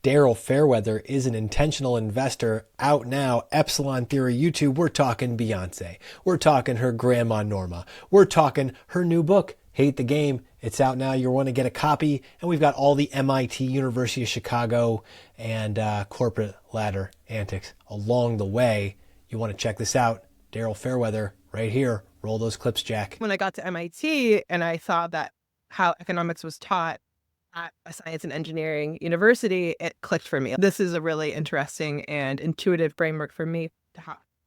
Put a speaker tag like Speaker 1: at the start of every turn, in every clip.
Speaker 1: Daryl Fairweather is an intentional investor out now. Epsilon Theory YouTube. We're talking Beyoncé. We're talking her grandma Norma. We're talking her new book, Hate the Game. It's out now. You want to get a copy. And we've got all the MIT, University of Chicago, and corporate ladder antics along the way. You want to check this out. Daryl Fairweather right here. Roll those clips, Jack.
Speaker 2: When I got to MIT and I saw that how economics was taught at a science and engineering university, it clicked for me. This is a really interesting and intuitive framework for me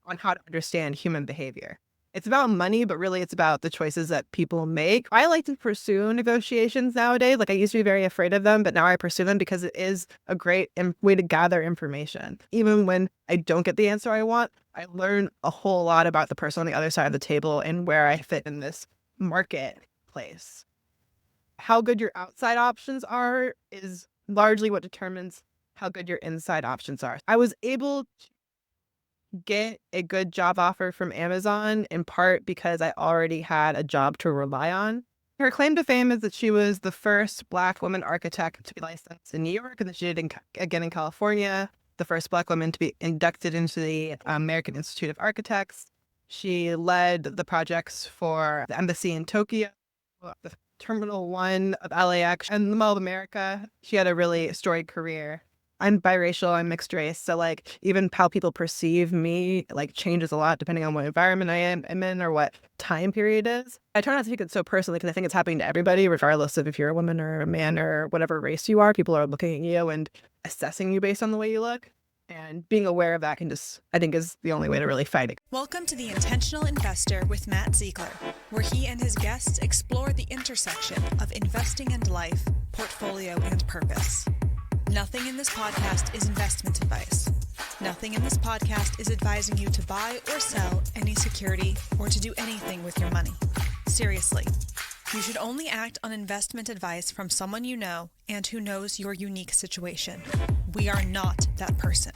Speaker 2: on how to understand human behavior. It's about money, but really it's about the choices that people make. I like to pursue negotiations nowadays. Like I used to be very afraid of them, but now I pursue them because it is a great way to gather information. Even when I don't get the answer I want, I learn a whole lot about the person on the other side of the table and where I fit in this marketplace. How good your outside options are is largely what determines how good your inside options are. I was able to get a good job offer from Amazon in part because I already had a job to rely on. Her claim to fame is that she was the first Black woman architect to be licensed in New York, and that she did again in California, the first Black woman to be inducted into the American Institute of Architects. She led the projects for the embassy in Tokyo, the Terminal 1 of LAX, and the Mall of America. She had a really storied career. I'm biracial, I'm mixed race, so like even how people perceive me like changes a lot depending on what environment I'm in or what time period is. I try not to take it so personally because I think it's happening to everybody, regardless of if you're a woman or a man or whatever race you are. People are looking at you and assessing you based on the way you look. And being aware of that I think is the only way to really fight it.
Speaker 3: Welcome to The Intentional Investor with Matt Zeigler, where he and his guests explore the intersection of investing and life, portfolio, and purpose. Nothing in this podcast is investment advice. Nothing in this podcast is advising you to buy or sell any security or to do anything with your money. Seriously, you should only act on investment advice from someone you know and who knows your unique situation. We are not that person.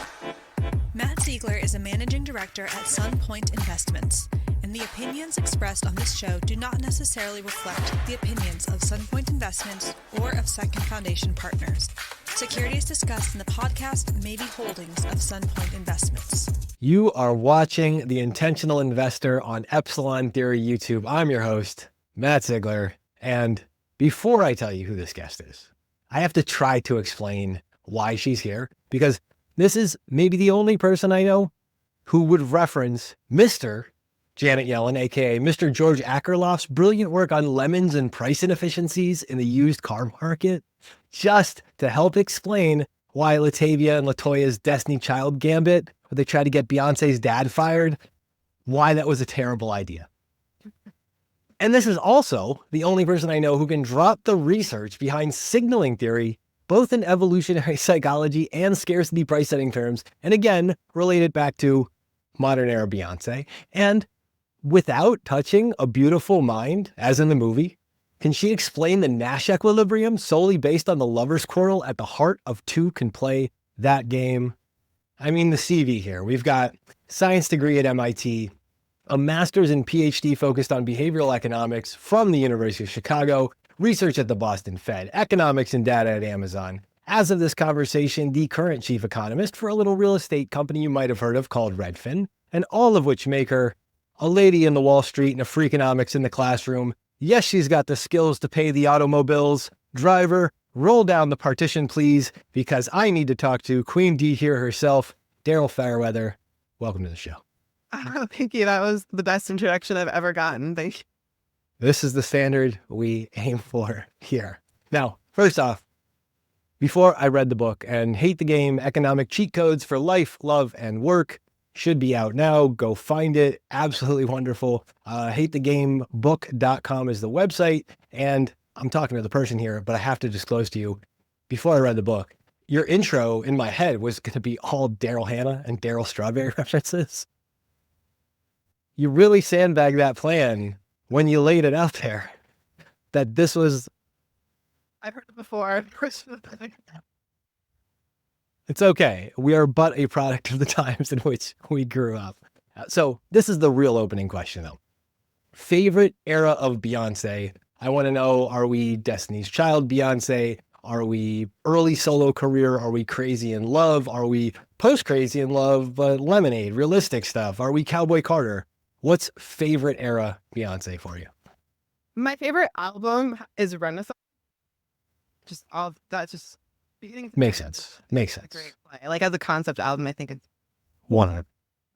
Speaker 3: Matt Zeigler is a managing director at Sunpoint Investments, and the opinions expressed on this show do not necessarily reflect the opinions of Sunpoint Investments or of Second Foundation Partners. Securities discussed in the podcast may be holdings of Sunpoint Investments.
Speaker 1: You are watching The Intentional Investor on Epsilon Theory YouTube. I'm your host, Matt Zeigler. And before I tell you who this guest is, I have to try to explain why she's here, because this is maybe the only person I know who would reference Mr. Janet Yellen, aka Mr. George Akerlof's brilliant work on lemons and price inefficiencies in the used car market, just to help explain why Latavia and Latoya's Destiny Child gambit, where they tried to get Beyonce's dad fired, why that was a terrible idea. And this is also the only person I know who can drop the research behind signaling theory, both in evolutionary psychology and scarcity price setting terms, and again, related back to modern era Beyonce, and without touching a beautiful mind, as in the movie. Can she explain the Nash equilibrium solely based on the lover's quarrel at the heart of two can play that game? I mean, the CV here. We've got science degree at MIT, a master's and PhD focused on behavioral economics from the University of Chicago, research at the Boston Fed, economics and data at Amazon. As of this conversation, the current chief economist for a little real estate company you might have heard of called Redfin, and all of which make her a lady in the Wall Street and a Freakonomics in the classroom. Yes, she's got the skills to pay the automobiles. Driver, roll down the partition, please, because I need to talk to Queen D here herself, Daryl Fairweather. Welcome to the show.
Speaker 2: Oh, thank you. That was the best introduction I've ever gotten. Thank you.
Speaker 1: This is the standard we aim for here. Now, first off, before I read the book, and Hate the Game, Economic Cheat Codes for Life, Love, and Work, should be out now. Go find it. Absolutely wonderful. HateTheGameBook.com is the website. And I'm talking to the person here, but I have to disclose to you, before I read the book, your intro in my head was going to be all Daryl Hannah and Daryl Strawberry references. You really sandbagged that plan when you laid it out there, that this was...
Speaker 2: I've heard it before.
Speaker 1: It's okay. We are but a product of the times in which we grew up. So this is the real opening question, though. Favorite era of Beyonce? I want to know, are we Destiny's Child Beyonce? Are we early solo career? Are we crazy in love? Are we post crazy in love, but lemonade, realistic stuff? Are we Cowboy Carter? What's favorite era Beyonce for you?
Speaker 2: My favorite album is Renaissance. Just all that, just beginning to
Speaker 1: Makes
Speaker 2: end,
Speaker 1: sense. Makes
Speaker 2: a
Speaker 1: sense.
Speaker 2: great play. Like as a concept album, I think it's
Speaker 1: 100.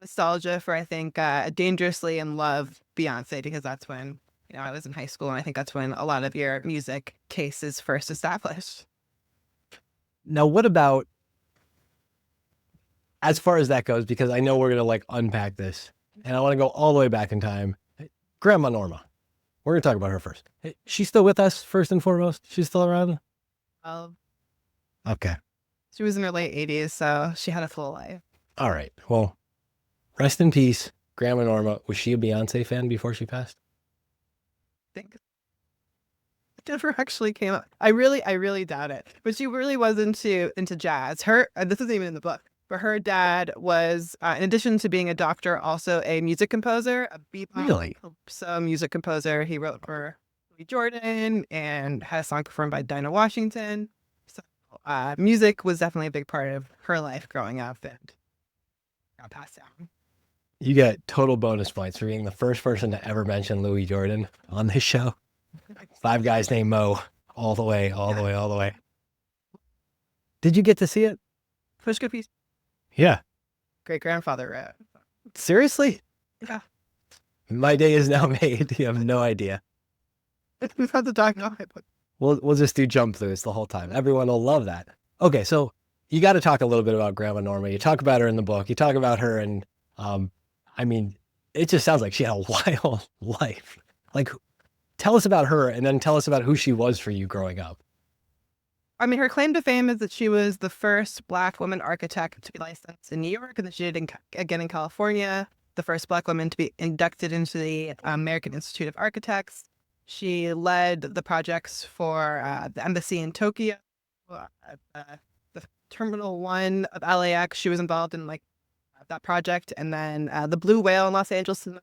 Speaker 2: nostalgia for, I think, Dangerously in Love Beyonce, because that's when, I was in high school, and I think that's when a lot of your music taste is first established.
Speaker 1: Now, what about as far as that goes? Because I know we're gonna like unpack this, and I want to go all the way back in time. Grandma Norma. We're gonna talk about her first. Hey, she's still with us, first and foremost. She's still around.
Speaker 2: Well,
Speaker 1: Okay.
Speaker 2: she was in her late 80s, so she had a full life.
Speaker 1: All right. Well, rest in peace, Grandma Norma. Was she a Beyonce fan before she passed?
Speaker 2: I think it never actually came up. I really doubt it. But she really was into jazz. Her this isn't even in the book, but her dad was, in addition to being a doctor, also a music composer, a bebop
Speaker 1: Really?
Speaker 2: music composer. He wrote for Louis Jordan and had a song performed by Dinah Washington. So music was definitely a big part of her life growing up and got passed down.
Speaker 1: You get total bonus points for being the first person to ever mention Louis Jordan on this show. 5 guys named Mo, all the way, all the way, all the way. Did you get to see it?
Speaker 2: Push good piece.
Speaker 1: Yeah.
Speaker 2: Great grandfather wrote.
Speaker 1: Seriously?
Speaker 2: Yeah.
Speaker 1: My day is now made. You have no idea.
Speaker 2: We've had to talk about it, but
Speaker 1: We'll just do jump throughs the whole time. Everyone will love that. Okay, so you got to talk a little bit about Grandma Norma. You talk about her in the book. You talk about her, and I mean, it just sounds like she had a wild life. Like, tell us about her, and then tell us about who she was for you growing up.
Speaker 2: I mean, her claim to fame is that she was the first Black woman architect to be licensed in New York, and that she did again in California, the first Black woman to be inducted into the American Institute of Architects. She led the projects for the embassy in Tokyo, the Terminal 1 of LAX. She was involved in that project, and then the Blue Whale in Los Angeles. But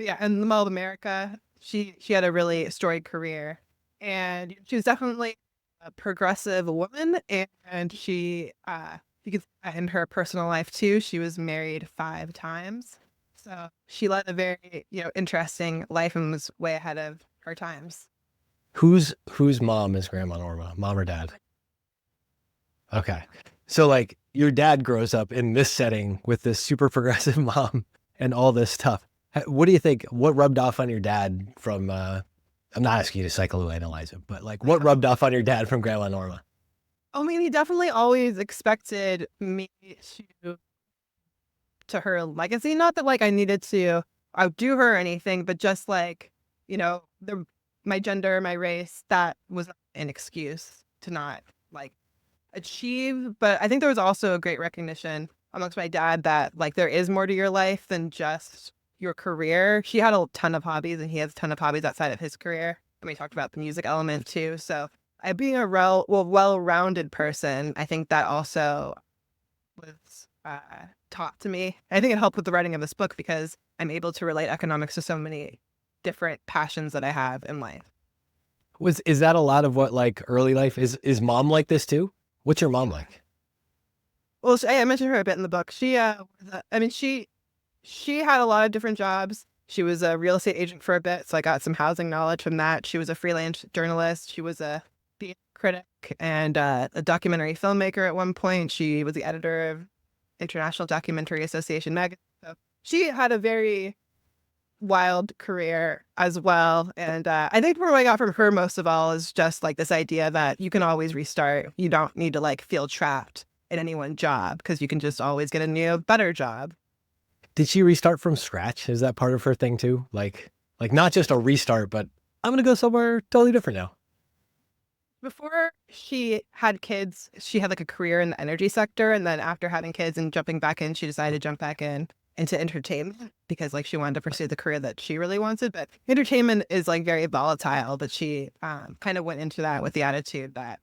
Speaker 2: yeah, and the Mall of America. She had a really storied career, and she was definitely a progressive woman. And she, you could in her personal life too. She was married 5 times, so she led a very interesting life and was way ahead of her times.
Speaker 1: Whose mom is Grandma Norma? Mom or dad? Okay. So like your dad grows up in this setting with this super progressive mom and all this stuff. What do you think? What rubbed off on your dad from, I'm not asking you to psychoanalyze it, but like what rubbed off on your dad from Grandma Norma?
Speaker 2: I mean, he definitely always expected me to her legacy. Not that I needed to outdo her or anything, but just my gender, my race, that was not an excuse to not achieve. But I think there was also a great recognition amongst my dad that there is more to your life than just your career. She had a ton of hobbies, and he has a ton of hobbies outside of his career. And we talked about the music element too. So being a well-rounded person, I think that also was taught to me. I think it helped with the writing of this book because I'm able to relate economics to so many different passions that I have in life.
Speaker 1: Is that a lot of what early life is mom like this too? What's your mom like?
Speaker 2: Well, I mentioned her a bit in the book. She had a lot of different jobs. She was a real estate agent for a bit, so I got some housing knowledge from that. She was a freelance journalist. She was a theater critic and a documentary filmmaker at one point. She was the editor of International Documentary Association magazine. So she had a very wild career as well. And I think what I got from her most of all is just this idea that you can always restart. You don't need to feel trapped in any one job because you can just always get a new, better job.
Speaker 1: Did she restart from scratch? Is that part of her thing too? Like not just a restart, but I'm going to go somewhere totally different now.
Speaker 2: Before she had kids, she had a career in the energy sector. And then after having kids and jumping back in, she decided to jump back into entertainment because she wanted to pursue the career that she really wanted. But entertainment is very volatile, but she kind of went into that with the attitude that,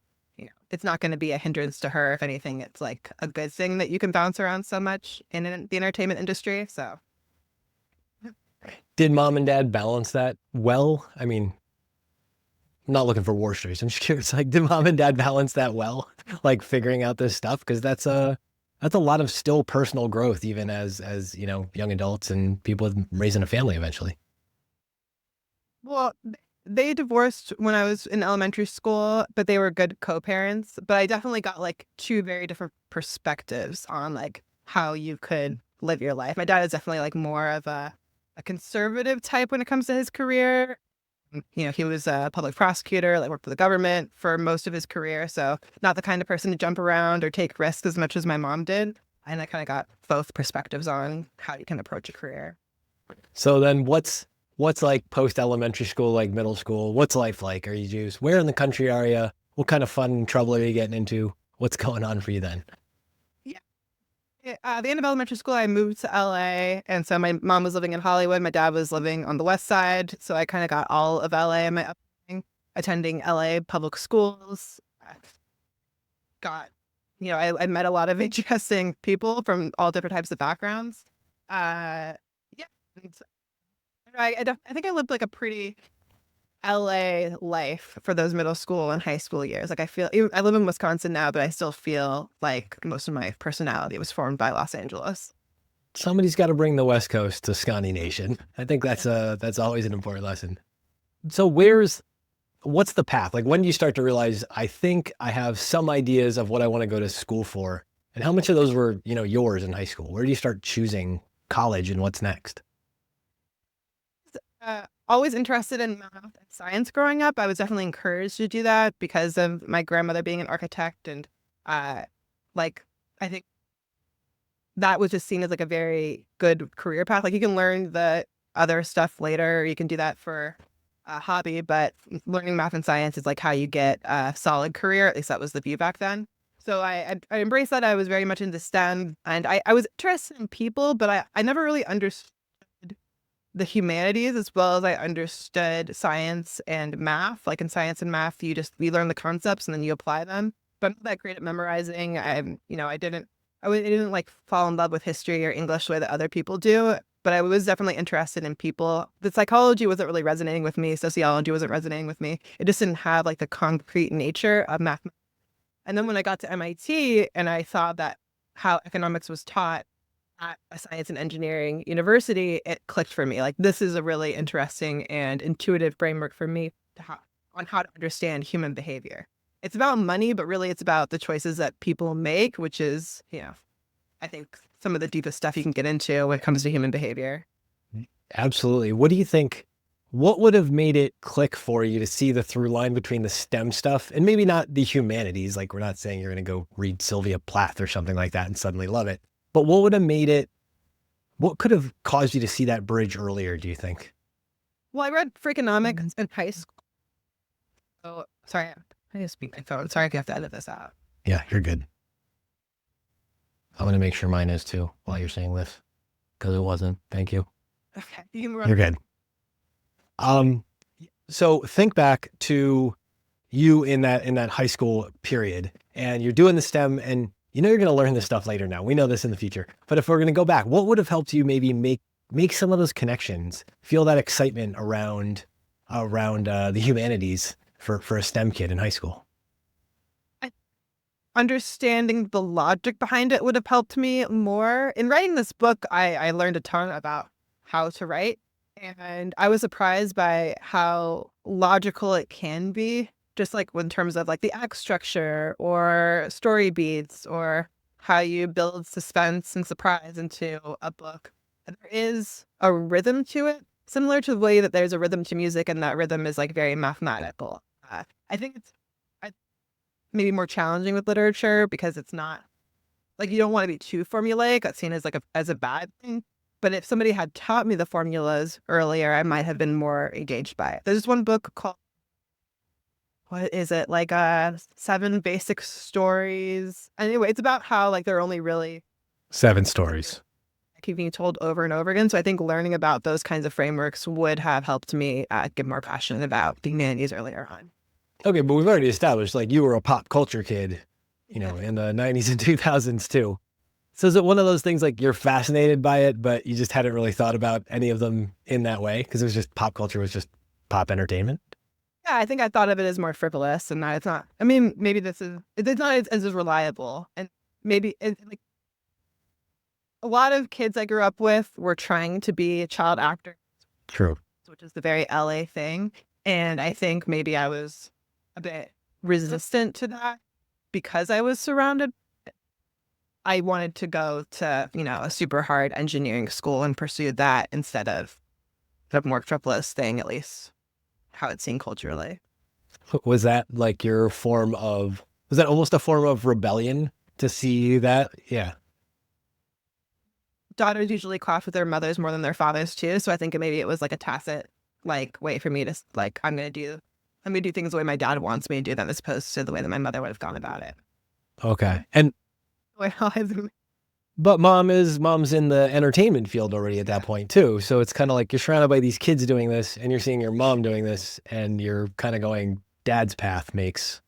Speaker 2: it's not going to be a hindrance to her. If anything, it's a good thing that you can bounce around so much in the entertainment industry. So
Speaker 1: did mom and dad balance that well? I mean, not looking for war stories. I'm just curious, like, did mom and dad balance that well? Like figuring out this stuff? Because that's a lot of still personal growth, even as young adults and people raising a family eventually.
Speaker 2: Well, they divorced when I was in elementary school, but they were good co-parents. But I definitely got like two very different perspectives on like how you could live your life. My dad is definitely like more of a conservative type when it comes to his career. He was a public prosecutor, like worked for the government for most of his career. So not the kind of person to jump around or take risks as much as my mom did. And I kind of got both perspectives on how you can approach a career.
Speaker 1: So then what's like post-elementary school, like middle school? What's life like? Are you just, where in the country are you? What kind of fun and trouble are you getting into? What's going on for you then?
Speaker 2: At the end of elementary school, I moved to LA. And so my mom was living in Hollywood. My dad was living on the West Side. So I kind of got all of LA in my upbringing, attending LA public schools. I met a lot of interesting people from all different types of backgrounds. Yeah. And I think I lived like a pretty LA life for those middle school and high school years. Like I live in Wisconsin now, but I still feel like most of my personality was formed by Los Angeles.
Speaker 1: Somebody's got to bring the West Coast to Scotty Nation. I think that's always an important lesson. So what's the path? Like, when do you start to realize, I think I have some ideas of what I want to go to school for? And how much of those were, yours in high school? Where do you start choosing college and what's next?
Speaker 2: Always interested in math and science growing up. I was definitely encouraged to do that because of my grandmother being an architect. And I think that was just seen as like a very good career path. Like you can learn the other stuff later. You can do that for a hobby, but learning math and science is like how you get a solid career. At least that was the view back then. So I embraced that. I was very much into STEM, and I was interested in people, but I never really understood the humanities as well as I understood science and math. Like in science and math, you learn the concepts and then you apply them. But I'm not that great at memorizing. I didn't like fall in love with history or English the way that other people do. But I was definitely interested in people. The psychology wasn't really resonating with me. Sociology wasn't resonating with me. It just didn't have like the concrete nature of math. And then when I got to MIT and I saw that how economics was taught at a science and engineering university, it clicked for me. Like, this is a really interesting and intuitive framework for me on how to understand human behavior. It's about money, but really it's about the choices that people make, which is, I think some of the deepest stuff you can get into when it comes to human behavior.
Speaker 1: Absolutely. What do you think? What would have made it click for you to see the through line between the STEM stuff and maybe not the humanities? Like, we're not saying you're going to go read Sylvia Plath or something like that and suddenly love it. But what would have made it, what could have caused you to see that bridge earlier, do you think?
Speaker 2: Well, I read Freakonomics in high school. Oh, sorry. I need to speak my phone. Sorry if you have to edit this out.
Speaker 1: Yeah, you're good. I'm going to make sure mine is too while you're saying this, because it wasn't. Thank you.
Speaker 2: Okay. You're
Speaker 1: good. So think back to you in that high school period, and you're doing the STEM, and you're going to learn this stuff later now. We know this in the future. But if we're going to go back, what would have helped you maybe make some of those connections, feel that excitement around the humanities for a STEM kid in high school?
Speaker 2: Understanding the logic behind it would have helped me more. In writing this book, I learned a ton about how to write, and I was surprised by how logical it can be. Just like in terms of like the act structure or story beats or how you build suspense and surprise into a book. And there is a rhythm to it, similar to the way that there's a rhythm to music, and that rhythm is like very mathematical. I think it's maybe more challenging with literature because it's not like, you don't want to be too formulaic. That's seen as like as a bad thing. But if somebody had taught me the formulas earlier, I might have been more engaged by it. There's one book called, what is it? Like 7 Basic Stories. Anyway, it's about how like there are only really
Speaker 1: 7 stories.
Speaker 2: Keep being told over and over again. So I think learning about those kinds of frameworks would have helped me get more passionate about the humanities earlier on.
Speaker 1: Okay, but we've already established like you were a pop culture kid, in the 90s and 2000s too. So is it one of those things like you're fascinated by it, but you just hadn't really thought about any of them in that way because it was just pop culture was just pop entertainment?
Speaker 2: Yeah, I think I thought of it as more frivolous and that it's not. I mean, maybe it's not as reliable, and maybe like a lot of kids I grew up with were trying to be child actors,
Speaker 1: True.
Speaker 2: which is the very LA thing, and I think maybe I was a bit resistant to that because I was surrounded. I wanted to go to a super hard engineering school and pursue that instead of the more frivolous thing, at least how it's seen culturally.
Speaker 1: Was that like your form of, was that almost a form of rebellion to see that? Yeah.
Speaker 2: Daughters usually clash with their mothers more than their fathers too, so I think maybe it was like a tacit way for me to like I'm gonna do things the way my dad wants me to do them as opposed to the way that my mother would have gone about it.
Speaker 1: Okay. And
Speaker 2: Well,
Speaker 1: but mom's in the entertainment field already at that point too. So it's kind of like you're surrounded by these kids doing this and you're seeing your mom doing this and you're kind of going, dad's path makes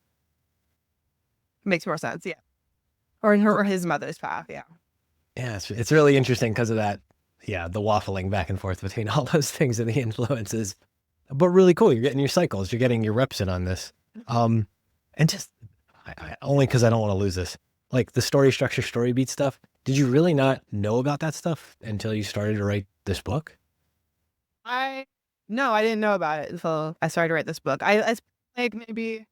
Speaker 2: more sense, yeah. Or his mother's path, yeah.
Speaker 1: Yeah, it's really interesting because of that. Yeah, the waffling back and forth between all those things and the influences. But really cool. You're getting your cycles. You're getting your reps in on this. And just only because I don't want to lose this. Like the story structure, story beat stuff. Did you really not know about that stuff until you started to write this book?
Speaker 2: No, I didn't know about it until I started to write this book. I like maybe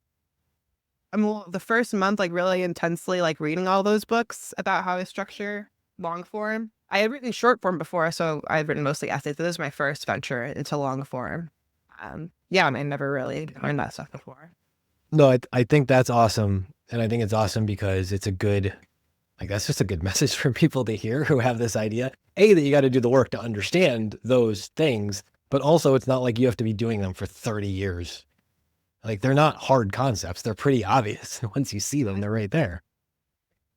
Speaker 2: the first month like really intensely like reading all those books about how I structure long form. I had written short form before, so I had written mostly essays. So this is my first venture into long form. Yeah, I never really learned that stuff before.
Speaker 1: No, I think that's awesome. And I think it's awesome because it's a good, like, that's just a good message for people to hear who have this idea. A, that you got to do the work to understand those things, but also it's not like you have to be doing them for 30 years. Like, they're not hard concepts. They're pretty obvious. Once you see them, they're right there.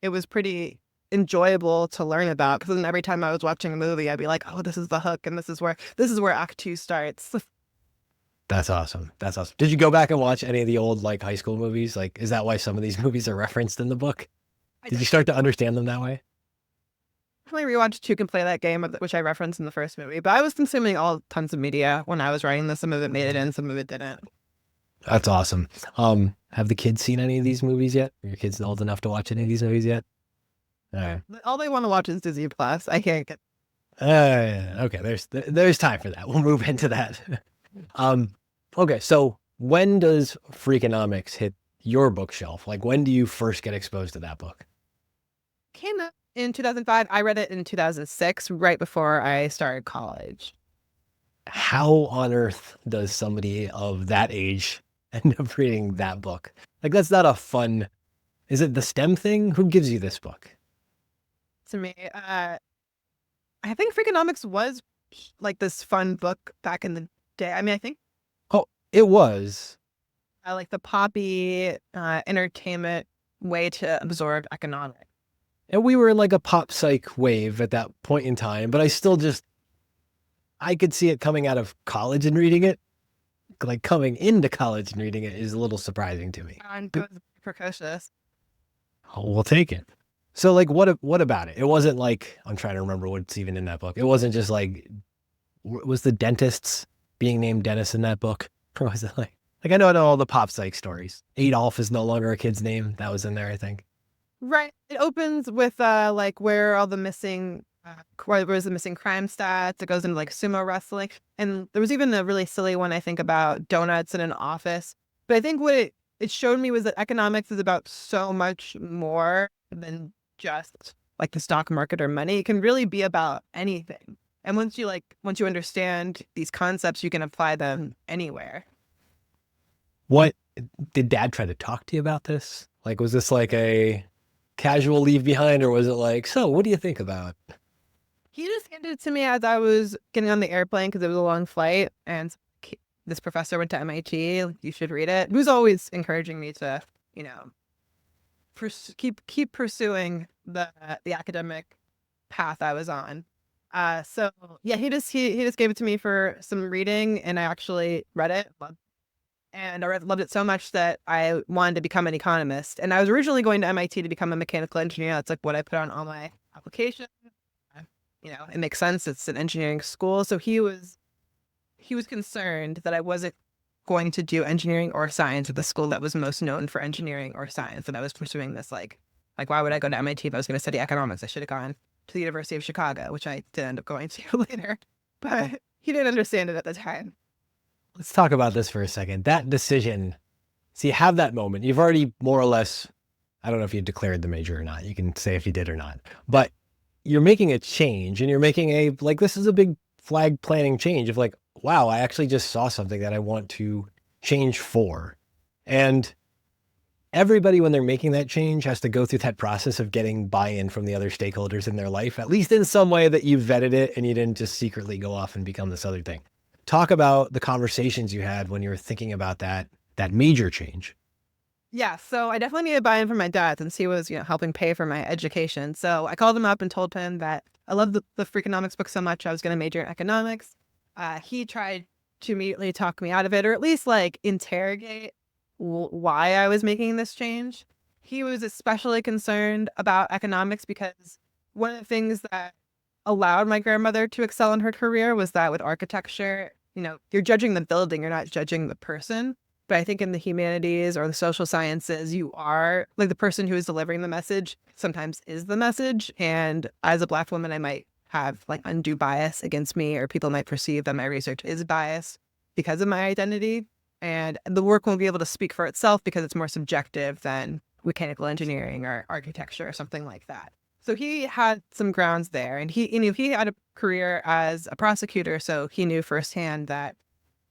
Speaker 2: It was pretty enjoyable to learn about because then every time I was watching a movie, I'd be like, oh, this is the hook and this is where Act 2 starts.
Speaker 1: That's awesome. That's awesome. Did you go back and watch any of the old like high school movies? Like, is that why some of these movies are referenced in the book? Did you start to understand them that way?
Speaker 2: Definitely rewatched Two Can Play That Game, which I referenced in the first movie. But I was consuming all tons of media when I was writing this. Some of it made it in, some of it didn't.
Speaker 1: That's awesome. Have the kids seen any of these movies yet? Are your kids old enough to watch any of these movies yet? All right.
Speaker 2: All they want to watch is Disney Plus. I can't get.
Speaker 1: Okay. There's time for that. We'll move into that. Okay. So when does Freakonomics hit your bookshelf? Like, when do you first get exposed to that book?
Speaker 2: Came out in 2005. I read it in 2006, right before I started college.
Speaker 1: How on earth does somebody of that age end up reading that book? Like, that's not a fun. Is it the STEM thing? Who gives you this book?
Speaker 2: To me, I think Freakonomics was like this fun book back in the day. I think.
Speaker 1: Oh, it was.
Speaker 2: I like the poppy entertainment way to absorb economics.
Speaker 1: And we were in like a pop psych wave at that point in time, but I could see it coming out of college and reading it. Like coming into college and reading it is a little surprising to me.
Speaker 2: And it was precocious.
Speaker 1: Oh, we'll take it. So like, what about it? It wasn't like, I'm trying to remember what's even in that book. It wasn't just like, was the dentists being named Dennis in that book? Or was it like I know all the pop psych stories. Adolf is no longer a kid's name. That was in there, I think.
Speaker 2: Right. It opens with like where all the missing, where's the missing crime stats. It goes into like sumo wrestling. And there was even a really silly one, I think, about donuts in an office. But I think what it showed me was that economics is about so much more than just like the stock market or money. It can really be about anything. And once you understand these concepts, you can apply them anywhere.
Speaker 1: What did Dad try to talk to you about this? Like, was this like a casual leave behind, or was it like, so what do you think about?
Speaker 2: He just handed it to me as I was getting on the airplane because it was a long flight, and this professor went to MIT. You should read it. He was always encouraging me to, keep pursuing the academic path I was on. So yeah, he just gave it to me for some reading, and I actually read it. And I loved it so much that I wanted to become an economist. And I was originally going to MIT to become a mechanical engineer. That's like what I put on all my applications. It makes sense. It's an engineering school. So he was concerned that I wasn't going to do engineering or science at the school that was most known for engineering or science. And I was pursuing this like why would I go to MIT if I was going to study economics? I should have gone to the University of Chicago, which I did end up going to later. But he didn't understand it at the time.
Speaker 1: Let's talk about this for a second. That decision, so you have that moment. You've already more or less, I don't know if you declared the major or not. You can say if you did or not. But you're making a change, and you're making this is a big flag planting change of like, wow, I actually just saw something that I want to change for. And everybody, when they're making that change, has to go through that process of getting buy-in from the other stakeholders in their life, at least in some way that you vetted it and you didn't just secretly go off and become this other thing. Talk about the conversations you had when you were thinking about that major change.
Speaker 2: Yeah, so I definitely needed buy-in from my dad since he was, helping pay for my education. So I called him up and told him that I loved the Freakonomics book so much I was going to major in economics. He tried to immediately talk me out of it, or at least like interrogate why I was making this change. He was especially concerned about economics because one of the things that allowed my grandmother to excel in her career was that with architecture, you're judging the building, you're not judging the person. But I think in the humanities or the social sciences, you are like the person who is delivering the message sometimes is the message. And as a Black woman, I might have like undue bias against me, or people might perceive that my research is biased because of my identity. And the work won't be able to speak for itself because it's more subjective than mechanical engineering or architecture or something like that. So he had some grounds there, and he had a career as a prosecutor, so he knew firsthand that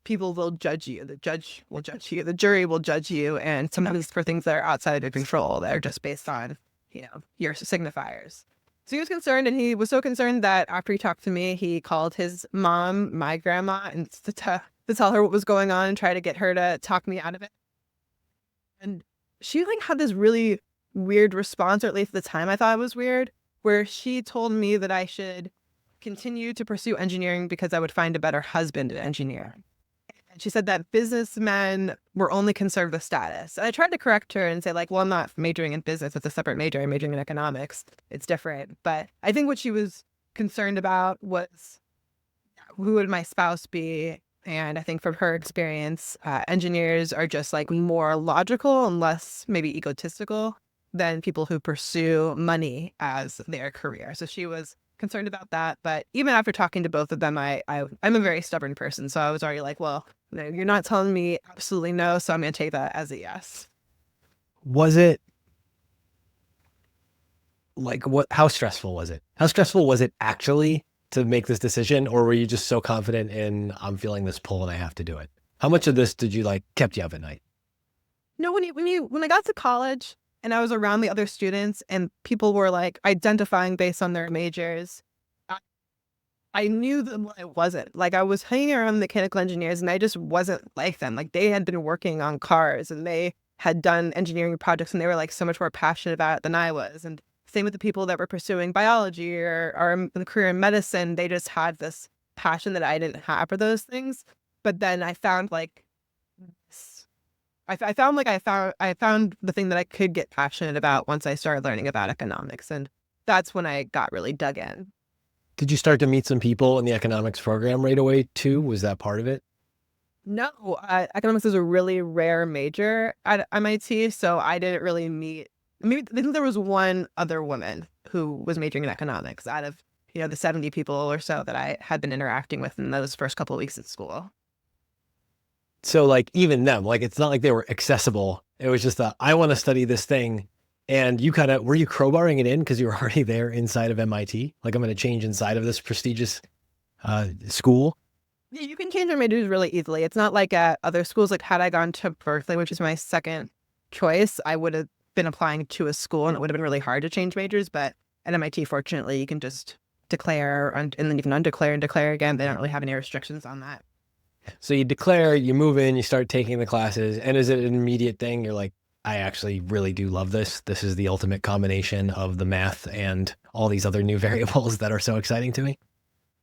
Speaker 2: people will judge you. The judge will judge you. The jury will judge you, and sometimes for things that are outside of your control that are just based on, your signifiers. So he was concerned, and he was so concerned that after he talked to me, he called his mom, my grandma, and to tell her what was going on and try to get her to talk me out of it. And she had this really weird response, or at least at the time I thought it was weird, where she told me that I should continue to pursue engineering because I would find a better husband in engineering. And she said that businessmen were only concerned with status. And I tried to correct her and say well, I'm not majoring in business. It's a separate major. I'm majoring in economics. It's different. But I think what she was concerned about was who would my spouse be? And I think from her experience, engineers are just more logical and less maybe egotistical than people who pursue money as their career. So she was concerned about that. But even after talking to both of them, I'm a very stubborn person. So I was already well, no, you're not telling me absolutely no. So I'm going to take that as a yes.
Speaker 1: Was it how stressful was it? How stressful was it actually to make this decision? Or were you just so confident in, I'm feeling this pull and I have to do it? How much of this did you kept you up at night?
Speaker 2: No, when I got to college, and I was around the other students and people were identifying based on their majors, I knew that I wasn't. I was hanging around mechanical engineers and I just wasn't like them. They had been working on cars and they had done engineering projects and they were so much more passionate about it than I was. And same with the people that were pursuing biology or a career in medicine. They just had this passion that I didn't have for those things. But then I found I found the thing that I could get passionate about once I started learning about economics. And that's when I got really dug in.
Speaker 1: Did you start to meet some people in the economics program right away too? Was that part of it?
Speaker 2: No, economics is a really rare major at MIT. So I didn't really meet, I think there was one other woman who was majoring in economics out of, the 70 people or so that I had been interacting with in those first couple of weeks at school.
Speaker 1: So even them, it's not like they were accessible. It was just I want to study this thing. And you were you crowbarring it in because you were already there inside of MIT? I'm going to change inside of this prestigious school?
Speaker 2: Yeah, you can change your majors really easily. It's not like at other schools. Had I gone to Berkeley, which is my second choice, I would have been applying to a school and it would have been really hard to change majors. But at MIT, fortunately, you can just declare and then you can undeclare and declare again. They don't really have any restrictions on that.
Speaker 1: So you declare, you move in, you start taking the classes, and is it an immediate thing? You're I actually really do love this. This is the ultimate combination of the math and all these other new variables that are so exciting to me.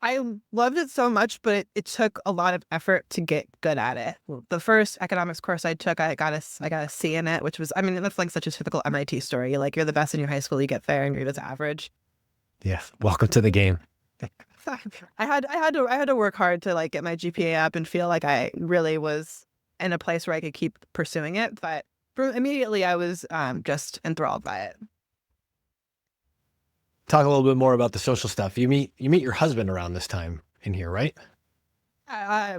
Speaker 2: I loved it so much, but it took a lot of effort to get good at it. The first economics course I took, I got a C in it, which was, that's such a typical MIT story. You're the best in your high school, you get there and you're just average.
Speaker 1: Yeah. Welcome to the game.
Speaker 2: I had to work hard to get my GPA up and feel like I really was in a place where I could keep pursuing it. But immediately I was just enthralled by it.
Speaker 1: Talk a little bit more about the social stuff. You meet your husband around this time in here, right?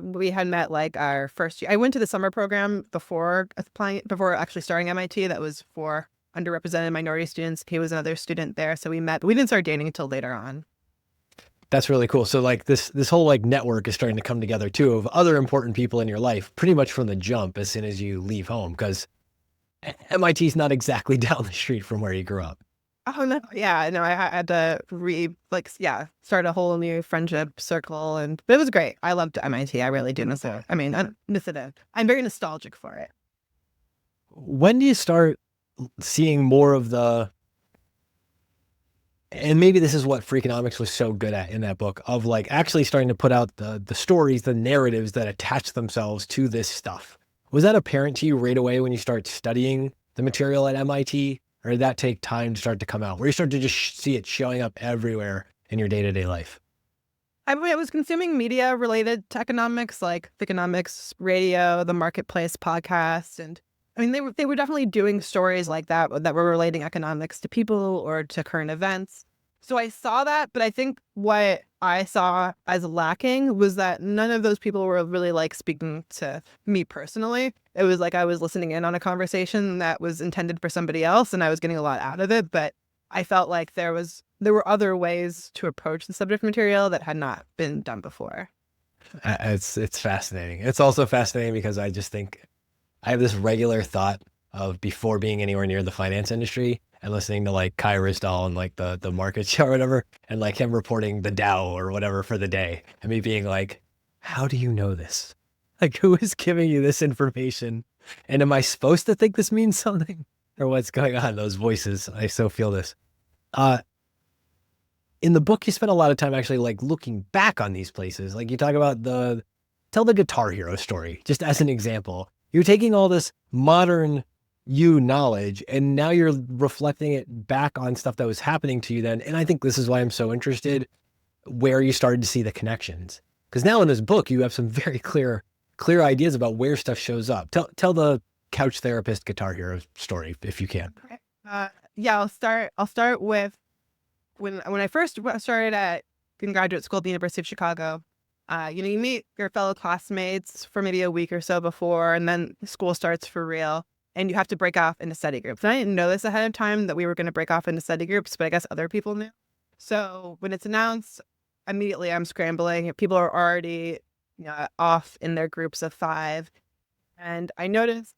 Speaker 2: We had met like our first year. I went to the summer program before actually starting MIT. That was for underrepresented minority students. He was another student there, so we met. But we didn't start dating until later on.
Speaker 1: That's really cool. So like this whole like network is starting to come together too of other important people in your life pretty much from the jump as soon as you leave home, because MIT is not exactly down the street from where you grew up.
Speaker 2: Oh no, yeah, no, I had to start a whole new friendship circle, but it was great. I loved MIT. I really do miss it. I mean, I miss it. I'm very nostalgic for it.
Speaker 1: When do you start seeing more of and maybe this is what Freakonomics was so good at in that book, of like actually starting to put out the stories, the narratives that attach themselves to this stuff. Was that apparent to you right away when you start studying the material at MIT? Or did that take time to start to come out, where you start to just see it showing up everywhere in your day-to-day life?
Speaker 2: I was consuming media related to economics, like Economics Radio, the Marketplace podcast. And I mean, they were definitely doing stories like that were relating economics to people or to current events. So I saw that, but I think what I saw as lacking was that none of those people were really like speaking to me personally. It was like I was listening in on a conversation that was intended for somebody else, and I was getting a lot out of it. But I felt like there were other ways to approach the subject material that had not been done before.
Speaker 1: It's fascinating. It's also fascinating because I just think I have this regular thought of, before being anywhere near the finance industry and listening to like Kai Ryssdal and like the market show or whatever, and like him reporting the Dow or whatever for the day, and me being like, how do you know this? Like, who is giving you this information? And am I supposed to think this means something? Or what's going on? Those voices, I so feel this. In the book, you spent a lot of time actually like looking back on these places. Like you talk about tell the Guitar Hero story, just as an example. You're taking all this modern knowledge, and now you're reflecting it back on stuff that was happening to you then. And I think this is why I'm so interested where you started to see the connections. Because now in this book, you have some very clear ideas about where stuff shows up. Tell the couch therapist Guitar Hero story if you can.
Speaker 2: I'll start with when I first started in graduate school at the University of Chicago. You meet your fellow classmates for maybe a week or so before, and then school starts for real, and you have to break off into study groups. And I didn't know this ahead of time, that we were going to break off into study groups, but I guess other people knew. So when it's announced, immediately I'm scrambling. People are already off in their groups of 5. And I noticed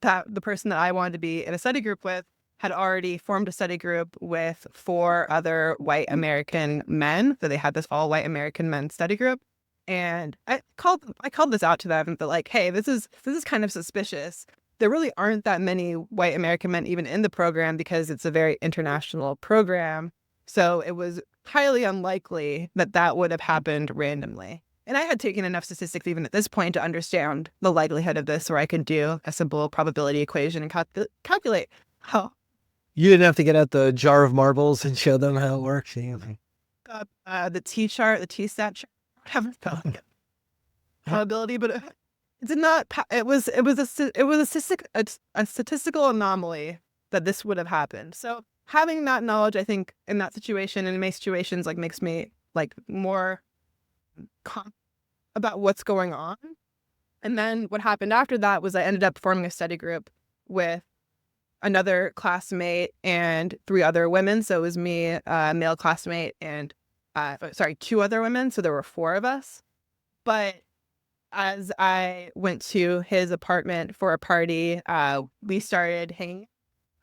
Speaker 2: that the person that I wanted to be in a study group with had already formed a study group with 4 other white American men. So they had this all white American men study group. And I called this out to them, that like, hey, this is kind of suspicious. There really aren't that many white American men even in the program, because it's a very international program. So it was highly unlikely that would have happened randomly. And I had taken enough statistics even at this point to understand the likelihood of this, where I could do a simple probability equation and calculate how.
Speaker 1: You didn't have to get out the jar of marbles and show them how it works.
Speaker 2: The T-chart, the T-stat chart. I haven't found it. Probability, but it did not. It was a statistical anomaly that this would have happened. So having that knowledge, I think, in that situation and in many situations, like makes me like more confident about what's going on. And then what happened after that was I ended up forming a study group with another classmate and 3 other women. So it was me, a male classmate, and 2 other women. So there were 4 of us. But as I went to his apartment for a party, we started hanging.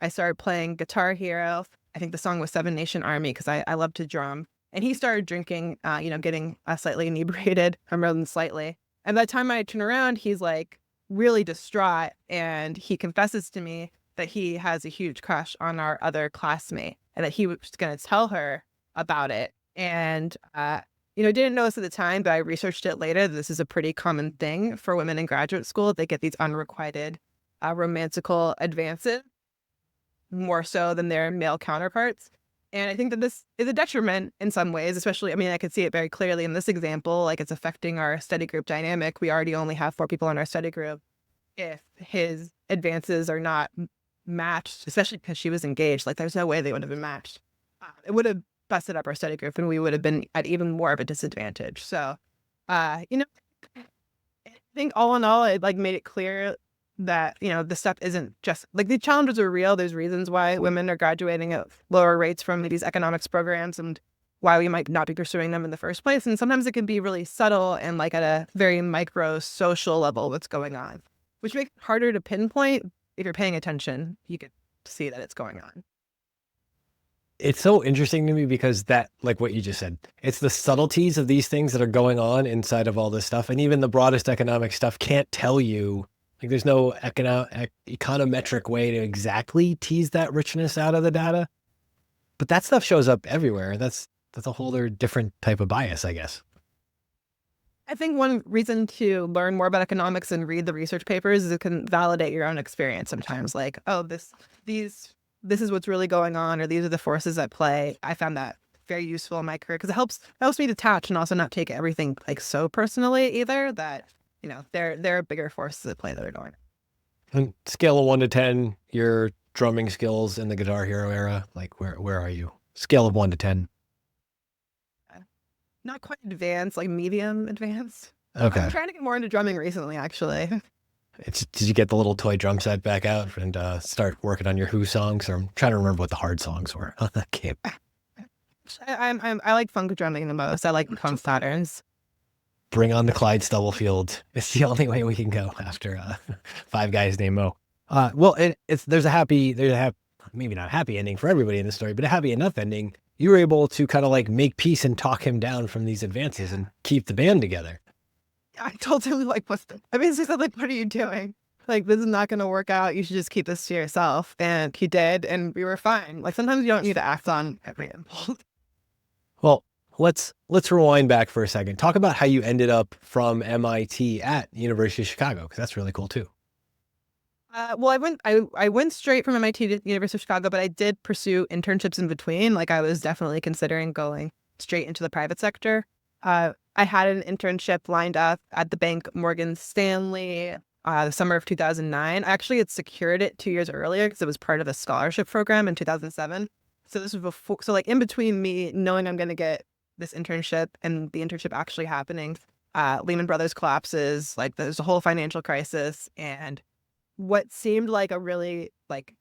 Speaker 2: I started playing Guitar Hero. I think the song was 7 Nation Army, because I love to drum. And he started drinking, getting slightly inebriated, more than slightly. And by the time I turn around, he's like really distraught. And he confesses to me that he has a huge crush on our other classmate, and that he was going to tell her about it. And, didn't know this at the time, but I researched it later. This is a pretty common thing for women in graduate school. They get these unrequited romantical advances, more so than their male counterparts. And I think that this is a detriment in some ways, especially, I could see it very clearly in this example, like it's affecting our study group dynamic. We already only have 4 people in our study group. if his advances are not matched, especially because she was engaged. Like, there's no way they would have been matched. It would have busted up our study group, and we would have been at even more of a disadvantage. So, you know, I think all in all, it like made it clear that, you know, the stuff isn't just like the challenges are real. There's reasons why women are graduating at lower rates from these economics programs and why we might not be pursuing them in the first place. And sometimes it can be really subtle and like at a very micro social level what's going on, which makes it harder to pinpoint. If you're paying attention, you could see that it's going on.
Speaker 1: It's so interesting to me because that, like what you just said, it's the subtleties of these things that are going on inside of all this stuff. And even the broadest economic stuff can't tell you, like there's no econometric way to exactly tease that richness out of the data. But that stuff shows up everywhere. That's a whole other different type of bias, I guess.
Speaker 2: I think one reason to learn more about economics and read the research papers is it can validate your own experience sometimes. Like, oh, this is what's really going on, or these are the forces at play. I found that very useful in my career because it helps me detach and also not take everything like so personally either. That, you know, there are bigger forces at play that are going on.
Speaker 1: And scale of 1 to 10, your drumming skills in the Guitar Hero era, like where are you? Scale of 1 to 10.
Speaker 2: Not quite advanced, like medium advanced.
Speaker 1: Okay.
Speaker 2: I'm trying to get more into drumming recently, actually.
Speaker 1: Did you get the little toy drum set back out and start working on your Who songs? Or I'm trying to remember what the hard songs were on that game.
Speaker 2: I like funk drumming the most. I like funk patterns.
Speaker 1: Bring on the Clyde Stubblefield. It's the only way we can go after Five Guys Named Mo. Well, there's a maybe not a happy ending for everybody in the story, but a happy enough ending. You were able to kind of like make peace and talk him down from these advances and keep the band together.
Speaker 2: I told him, like, I basically said, like, what are you doing? Like, this is not going to work out. You should just keep this to yourself. And he did, and we were fine. Like, sometimes you don't need to act on every impulse.
Speaker 1: Well, let's rewind back for a second. Talk about how you ended up from MIT at University of Chicago, because that's really cool too.
Speaker 2: Well, I went straight from MIT to University of Chicago, but I did pursue internships in between. Like, I was definitely considering going straight into the private sector. I had an internship lined up at the bank Morgan Stanley the summer of 2009. I actually had secured it 2 years earlier because it was part of a scholarship program in 2007. So this was before. So like in between me knowing I'm going to get this internship and the internship actually happening, Lehman Brothers collapses. Like there's a whole financial crisis, and what seemed like a really like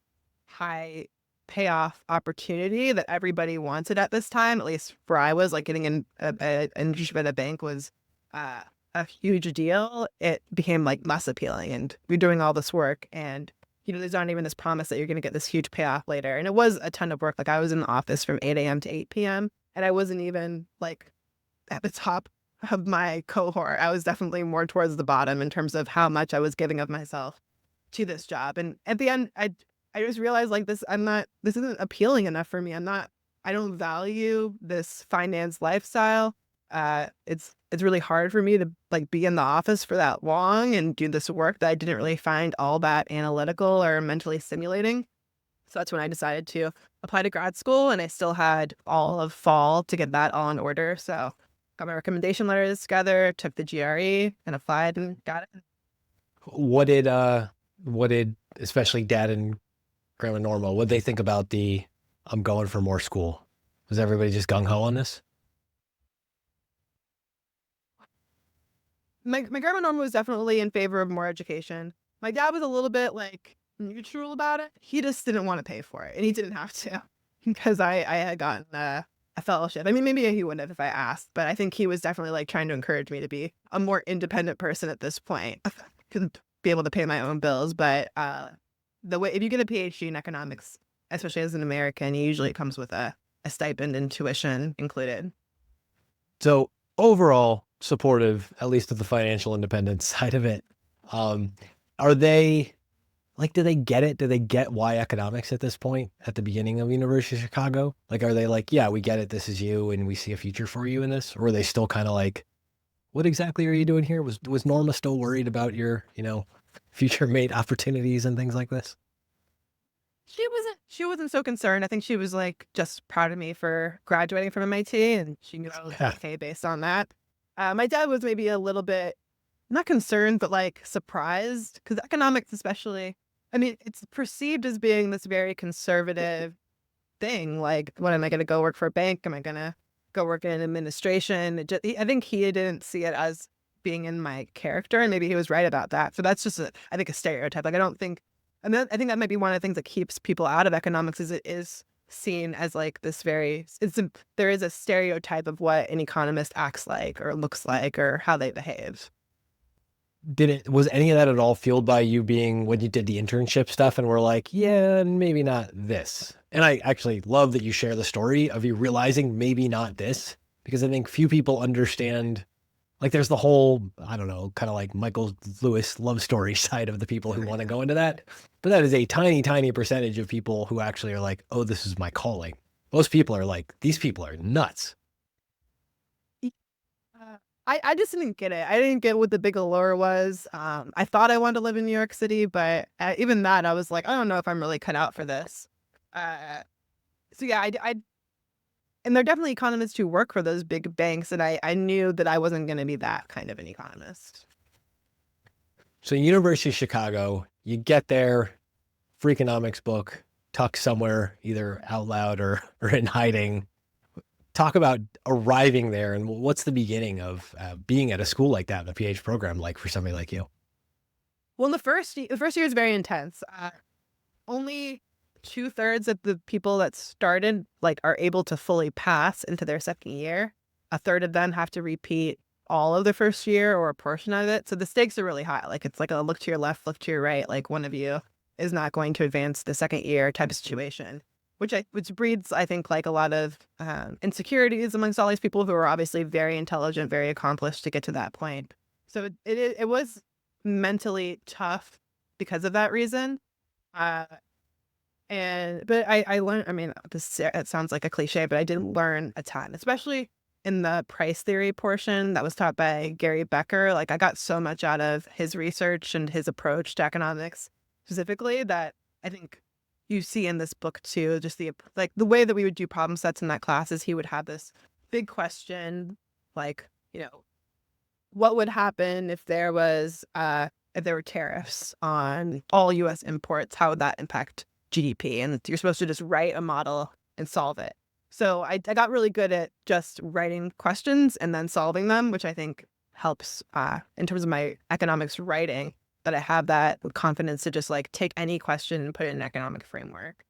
Speaker 2: high payoff opportunity that everybody wanted at this time, at least where I was, like getting an internship at a bank was a huge deal. It became like less appealing, and we're doing all this work, and you know, there's not even this promise that you're going to get this huge payoff later. And it was a ton of work. Like I was in the office from 8 a.m. to 8 p.m. and I wasn't even like at the top of my cohort. I was definitely more towards the bottom in terms of how much I was giving of myself to this job. And at the end, I just realized like this isn't appealing enough for me. I don't value this finance lifestyle. It's really hard for me to like be in the office for that long and do this work that I didn't really find all that analytical or mentally stimulating. So that's when I decided to apply to grad school, and I still had all of fall to get that all in order. So got my recommendation letters together, took the GRE and applied and got it.
Speaker 1: What did especially Dad and Grandma Norma, what they think about I'm going for more school? Was everybody just gung-ho on this?
Speaker 2: My grandma Norma was definitely in favor of more education. My dad was a little bit like neutral about it. He just didn't want to pay for it, and he didn't have to because I had gotten a fellowship. I mean, maybe he wouldn't have if I asked, but I think he was definitely like trying to encourage me to be a more independent person at this point. Couldn't be able to pay my own bills, but the way if you get a PhD in economics, especially as an American, usually it comes with a stipend and tuition included.
Speaker 1: So overall supportive, at least of the financial independence side of it. Are they like, do they get it? Do they get why economics at this point at the beginning of University of Chicago? Like, are they like, yeah, we get it. This is you and we see a future for you in this? Or are they still kind of like, what exactly are you doing here? Was Norma still worried about your, future mate opportunities and things like this?
Speaker 2: She wasn't so concerned. I think she was like just proud of me for graduating from MIT, and she knew I was okay based on that. My dad was maybe a little bit not concerned, but like surprised, because economics especially, I mean, it's perceived as being this very conservative thing. Like, what, am I going to go work for a bank? Am I going to go work in administration? I think he didn't see it as being in my character, and maybe he was right about that. So that's just, I think, a stereotype. Like, I think that might be one of the things that keeps people out of economics, is it is seen as like this there is a stereotype of what an economist acts like or looks like or how they behave.
Speaker 1: Was any of that at all fueled by you being, when you did the internship stuff and were like, yeah, maybe not this? And I actually love that you share the story of you realizing maybe not this, because I think few people understand, like, there's the whole, I don't know, kind of like Michael Lewis love story side of the people who want to go into that. But that is a tiny, tiny percentage of people who actually are like, oh, this is my calling. Most people are like, these people are nuts.
Speaker 2: I just didn't get it. I didn't get what the big allure was. I thought I wanted to live in New York City, but even that, I was like, I don't know if I'm really cut out for this. So yeah, and there are definitely economists who work for those big banks, and I knew that I wasn't going to be that kind of an economist.
Speaker 1: So University of Chicago, you get there, Freakonomics book, tucked somewhere, either out loud or in hiding. Talk about arriving there, and what's the beginning of being at a school like that, in a PhD program, like for somebody like you?
Speaker 2: Well, the first year is very intense. Only 2/3 of the people that started like are able to fully pass into their second year. A third of them have to repeat all of the first year or a portion of it. So the stakes are really high. Like, it's like a look to your left, look to your right. Like, one of you is not going to advance the second year type of situation, which breeds, I think, like a lot of insecurities amongst all these people who are obviously very intelligent, very accomplished to get to that point. So it was mentally tough because of that reason. But I learned, I mean, it sounds like a cliche, but I did learn a ton, especially in the price theory portion that was taught by Gary Becker. Like, I got so much out of his research and his approach to economics specifically that I think you see in this book too. Just the way that we would do problem sets in that class is he would have this big question, like, what would happen if there were tariffs on all U.S. imports? How would that impact GDP? And you're supposed to just write a model and solve it. So I got really good at just writing questions and then solving them, which I think helps in terms of my economics writing, that I have that confidence to just like take any question and put it in an economic framework.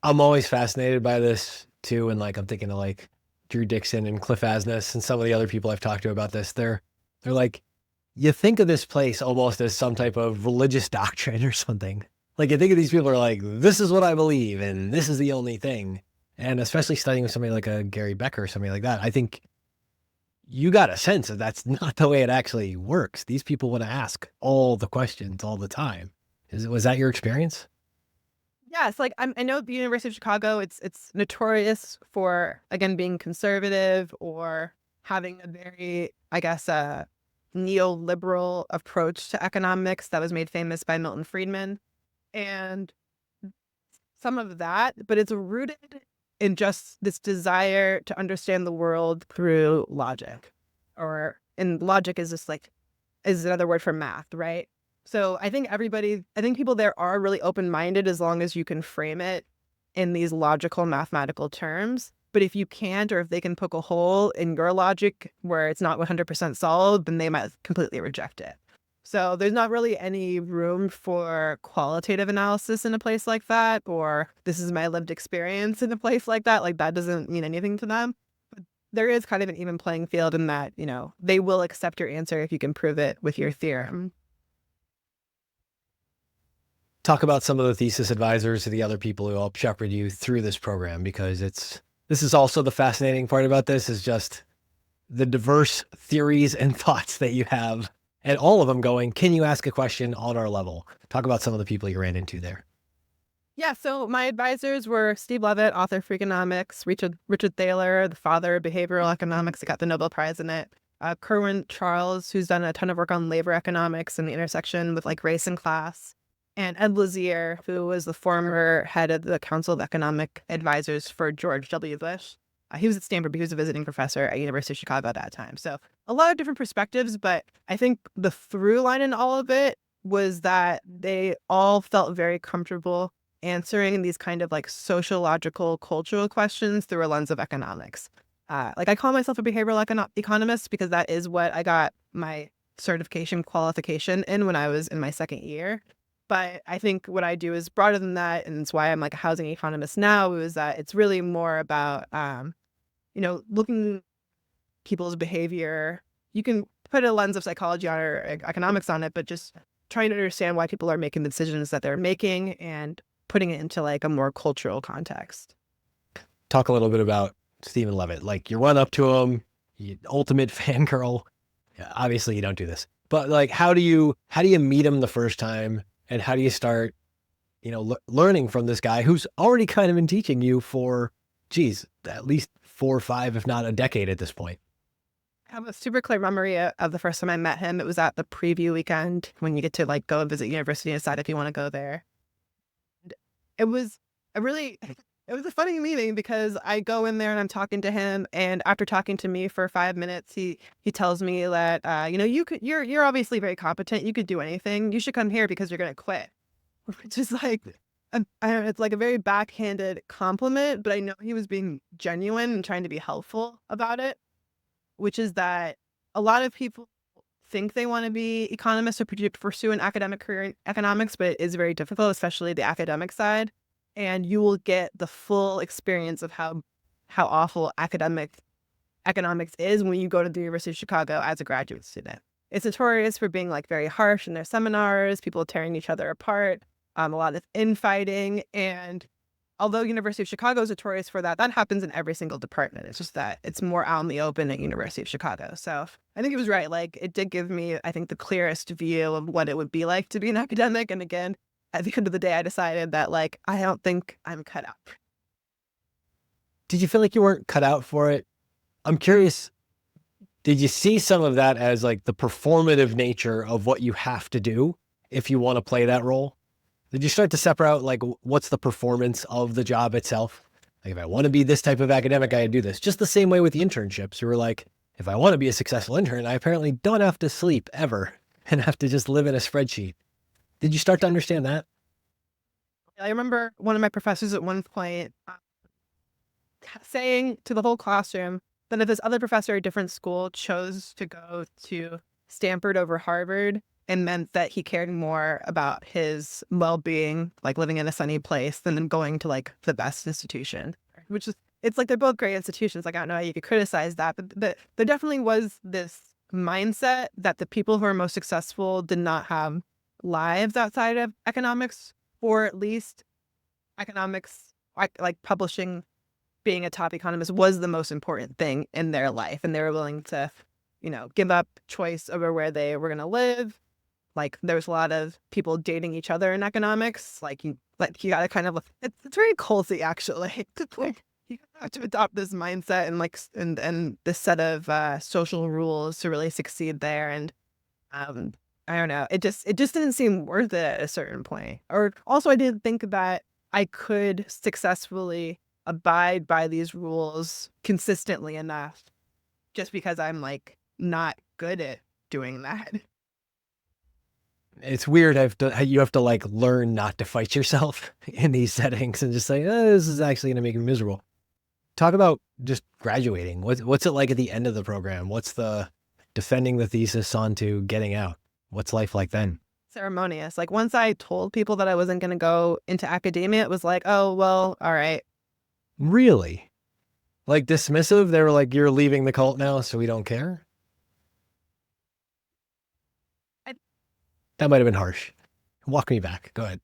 Speaker 1: I'm always fascinated by this too. And like, I'm thinking of like Drew Dixon and Cliff Asness and some of the other people I've talked to about this. They're like, you think of this place almost as some type of religious doctrine or something. Like, you think of these people are like, this is what I believe and this is the only thing. And especially studying with somebody like a Gary Becker or somebody like that, I think you got a sense that that's not the way it actually works. These people want to ask all the questions all the time. Was that your experience?
Speaker 2: Yeah, it's like, I know the University of Chicago, it's notorious for, again, being conservative or having a very, I guess, neoliberal approach to economics that was made famous by Milton Friedman. And some of that, but it's rooted in just this desire to understand the world through logic. And logic is just like, is another word for math, right? So I think people there are really open-minded as long as you can frame it in these logical mathematical terms. But if you can't, or if they can poke a hole in your logic where it's not 100% solid, then they might completely reject it. So there's not really any room for qualitative analysis in a place like that, or this is my lived experience in a place like that. Like, that doesn't mean anything to them. But there is kind of an even playing field in that, they will accept your answer if you can prove it with your theorem.
Speaker 1: Talk about some of the thesis advisors or the other people who help shepherd you through this program, because this is also the fascinating part about this, is just the diverse theories and thoughts that you have. And all of them going, can you ask a question on our level? Talk about some of the people you ran into there.
Speaker 2: Yeah, so my advisors were Steve Levitt, author of Freakonomics, Richard Thaler, the father of behavioral economics that got the Nobel Prize in it, Kerwin Charles, who's done a ton of work on labor economics and the intersection with like race and class, and Ed Lazier, who was the former head of the Council of Economic Advisors for George W. Bush. He was at Stanford, but he was a visiting professor at University of Chicago at that time. So a lot of different perspectives, but I think the through line in all of it was that they all felt very comfortable answering these kind of like sociological, cultural questions through a lens of economics. Like I call myself a behavioral economist because that is what I got my certification qualification in when I was in my second year. But I think what I do is broader than that, and it's why I'm like a housing economist now, is that it's really more about, looking people's behavior. You can put a lens of psychology on or economics on it, but just trying to understand why people are making the decisions that they're making and putting it into like a more cultural context.
Speaker 1: Talk a little bit about Steven Levitt. Like you run up to him, you ultimate fangirl. Yeah, obviously you don't do this, but like, how do you meet him the first time? And how do you start, learning from this guy who's already kind of been teaching you for, at least 4 or 5, if not a decade at this point?
Speaker 2: I have a super clear memory of the first time I met him. It was at the preview weekend when you get to like go and visit university and decide if you want to go there. It was a funny meeting because I go in there and I'm talking to him, and after talking to me for 5 minutes, he tells me that you're obviously very competent. You could do anything. You should come here because you're gonna quit. Which is like, it's like a very backhanded compliment, but I know he was being genuine and trying to be helpful about it. Which is that a lot of people think they want to be economists or pursue an academic career in economics, but it is very difficult, especially the academic side. And you will get the full experience of how awful economics is when you go to the University of Chicago as a graduate student. It's notorious for being like very harsh in their seminars, people tearing each other apart, a lot of infighting. And although University of Chicago is notorious for that, that happens in every single department. It's just that it's more out in the open at University of Chicago. So I think it was right. Like it did give me, I think, the clearest view of what it would be like to be an academic. And again, at the end of the day, I decided that like, I don't think I'm cut out.
Speaker 1: Did you feel like you weren't cut out for it? I'm curious, did you see some of that as like the performative nature of what you have to do if you want to play that role? Did you start to separate out like what's the performance of the job itself? Like if I want to be this type of academic, I do this. Just the same way with the internships. You were like, if I want to be a successful intern, I apparently don't have to sleep ever and have to just live in a spreadsheet. Did you start to understand that?
Speaker 2: I remember one of my professors at one point saying to the whole classroom that if this other professor at a different school chose to go to Stanford over Harvard, it meant that he cared more about his well-being, like living in a sunny place, than going to like the best institution, which is, it's like they're both great institutions. Like I don't know how you could criticize that, but there definitely was this mindset that the people who are most successful did not have lives outside of economics, or at least economics, like publishing, being a top economist was the most important thing in their life. And they were willing to, give up choice over where they were going to live. Like there was a lot of people dating each other in economics. Like you got to kind of, it's very culty actually. You have to adopt this mindset and like, and this set of social rules to really succeed there. And, I don't know. It just didn't seem worth it at a certain point. Or also I didn't think that I could successfully abide by these rules consistently enough just because I'm like not good at doing that.
Speaker 1: It's weird. You have to like learn not to fight yourself in these settings and just say, oh, this is actually going to make me miserable. Talk about just graduating. What's it like at the end of the program? What's the defending the thesis onto getting out? What's life like then?
Speaker 2: Ceremonious. Like once I told people that I wasn't going to go into academia, it was like, oh, well, all right.
Speaker 1: Really? Like dismissive? They were like, you're leaving the cult now, so we don't care? That might have been harsh. Walk me back. Go ahead.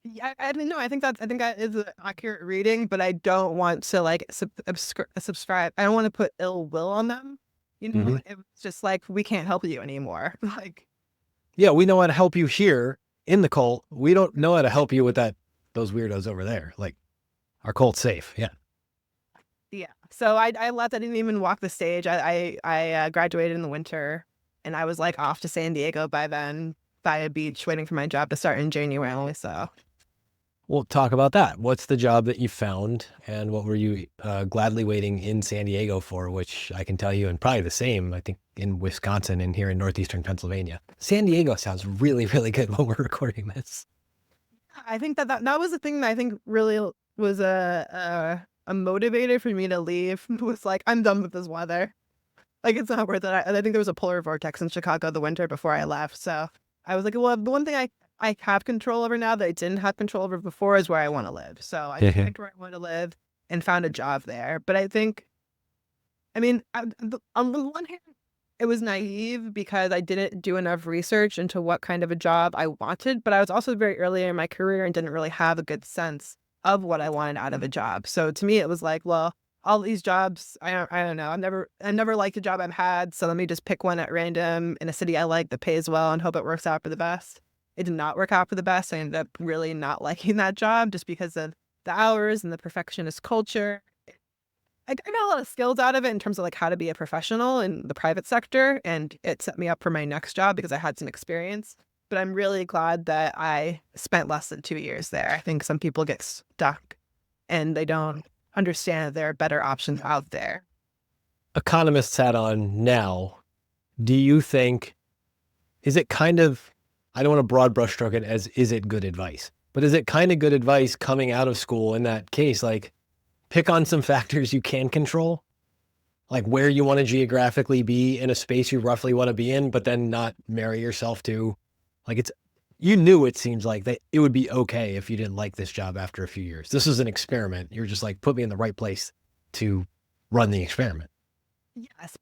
Speaker 2: Yeah, I mean, no, I think that is an accurate reading, but I don't want to like subscribe. I don't want to put ill will on them. It's just like, we can't help you anymore. Like,
Speaker 1: yeah, we know how to help you here in the cult. We don't know how to help you with those weirdos over there. Like, our cult's safe. Yeah.
Speaker 2: Yeah. So I left. I didn't even walk the stage. I graduated in the winter, and I was like off to San Diego by then, by a beach, waiting for my job to start in January. So
Speaker 1: We'll talk about that. What's the job that you found, and what were you gladly waiting in San Diego for, which I can tell you, and probably the same, I think, in Wisconsin and here in northeastern Pennsylvania. San Diego sounds really, really good when we're recording this.
Speaker 2: I think that was the thing that I think really was a motivator for me to leave. Was like, I'm done with this weather. Like, it's not worth it. I think there was a polar vortex in Chicago the winter before I left. So I was like, well, the one thing I have control over now that I didn't have control over before is where I want to live. So I picked where I want to live and found a job there. But I think, I mean, on the one hand, it was naive because I didn't do enough research into what kind of a job I wanted. But I was also very early in my career and didn't really have a good sense of what I wanted out of a job. So to me, it was like, well, all these jobs, I don't know. I never liked a job I've had. So let me just pick one at random in a city I like that pays well and hope it works out for the best. It did not work out for the best. I ended up really not liking that job just because of the hours and the perfectionist culture. I got a lot of skills out of it in terms of like how to be a professional in the private sector. And it set me up for my next job because I had some experience. But I'm really glad that I spent less than 2 years there. I think some people get stuck and they don't understand that there are better options out there.
Speaker 1: Economist's hat on now. Do you think, is it kind of, I don't want to broad brushstroke it as, is it good advice? But is it kind of good advice coming out of school in that case? Like, pick on some factors you can control, like where you want to geographically be in a space you roughly want to be in, but then not marry yourself to. Like, it's, you knew, it seems like, that it would be okay if you didn't like this job after a few years. This is an experiment. You're just like, put me in the right place to run the experiment.
Speaker 2: Yes.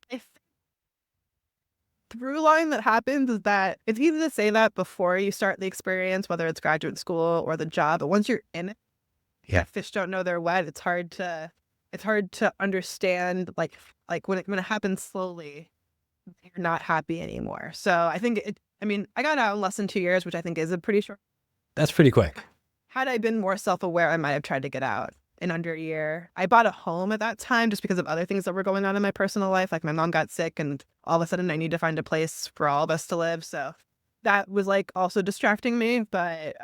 Speaker 2: Through line that happens is that it's easy to say that before you start the experience, whether it's graduate school or the job, but once you're in it, fish don't know they're wet. It's hard to understand like when it happens slowly, you're not happy anymore. So I think I got out in less than 2 years, which I think is a pretty short.
Speaker 1: That's pretty quick.
Speaker 2: Had I been more self-aware, I might have tried to get out in under a year. I bought a home at that time just because of other things that were going on in my personal life. Like my mom got sick and all of a sudden I need to find a place for all of us to live. So that was like also distracting me, but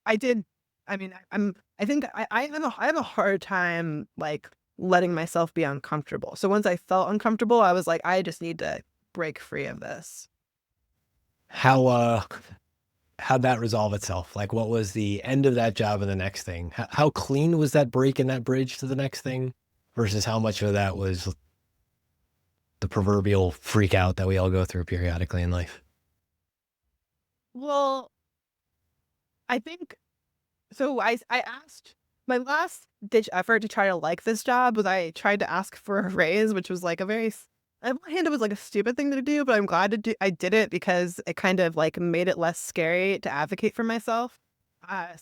Speaker 2: I did. I mean, I think I have a hard time like letting myself be uncomfortable. So once I felt uncomfortable, I was like, I just need to break free of this.
Speaker 1: How'd that resolve itself? Like, what was the end of that job and the next thing? How clean was that break in that bridge to the next thing versus how much of that was the proverbial freak out that we all go through periodically in life?
Speaker 2: Well, I think so. I asked, my last ditch effort to try to like this job was I tried to ask for a raise, which was like a very, on one hand, it was like a stupid thing to do, but I'm glad I did it because it kind of like made it less scary to advocate for myself.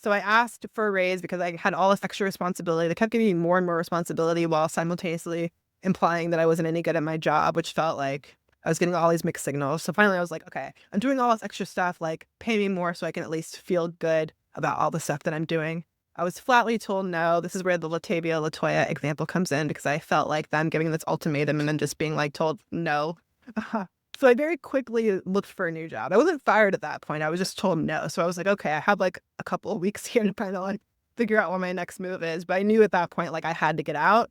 Speaker 2: So I asked for a raise because I had all this extra responsibility. They kept giving me more and more responsibility while simultaneously implying that I wasn't any good at my job, which felt like I was getting all these mixed signals. So finally I was like, okay, I'm doing all this extra stuff, like pay me more so I can at least feel good about all the stuff that I'm doing. I was flatly told no. This is where the Latavia Latoya example comes in because I felt like them giving this ultimatum and then just being like told no. So I very quickly looked for a new job. I wasn't fired at that point. I was just told no. So I was like, okay, I have like a couple of weeks here to kind of like figure out what my next move is. But I knew at that point, like I had to get out.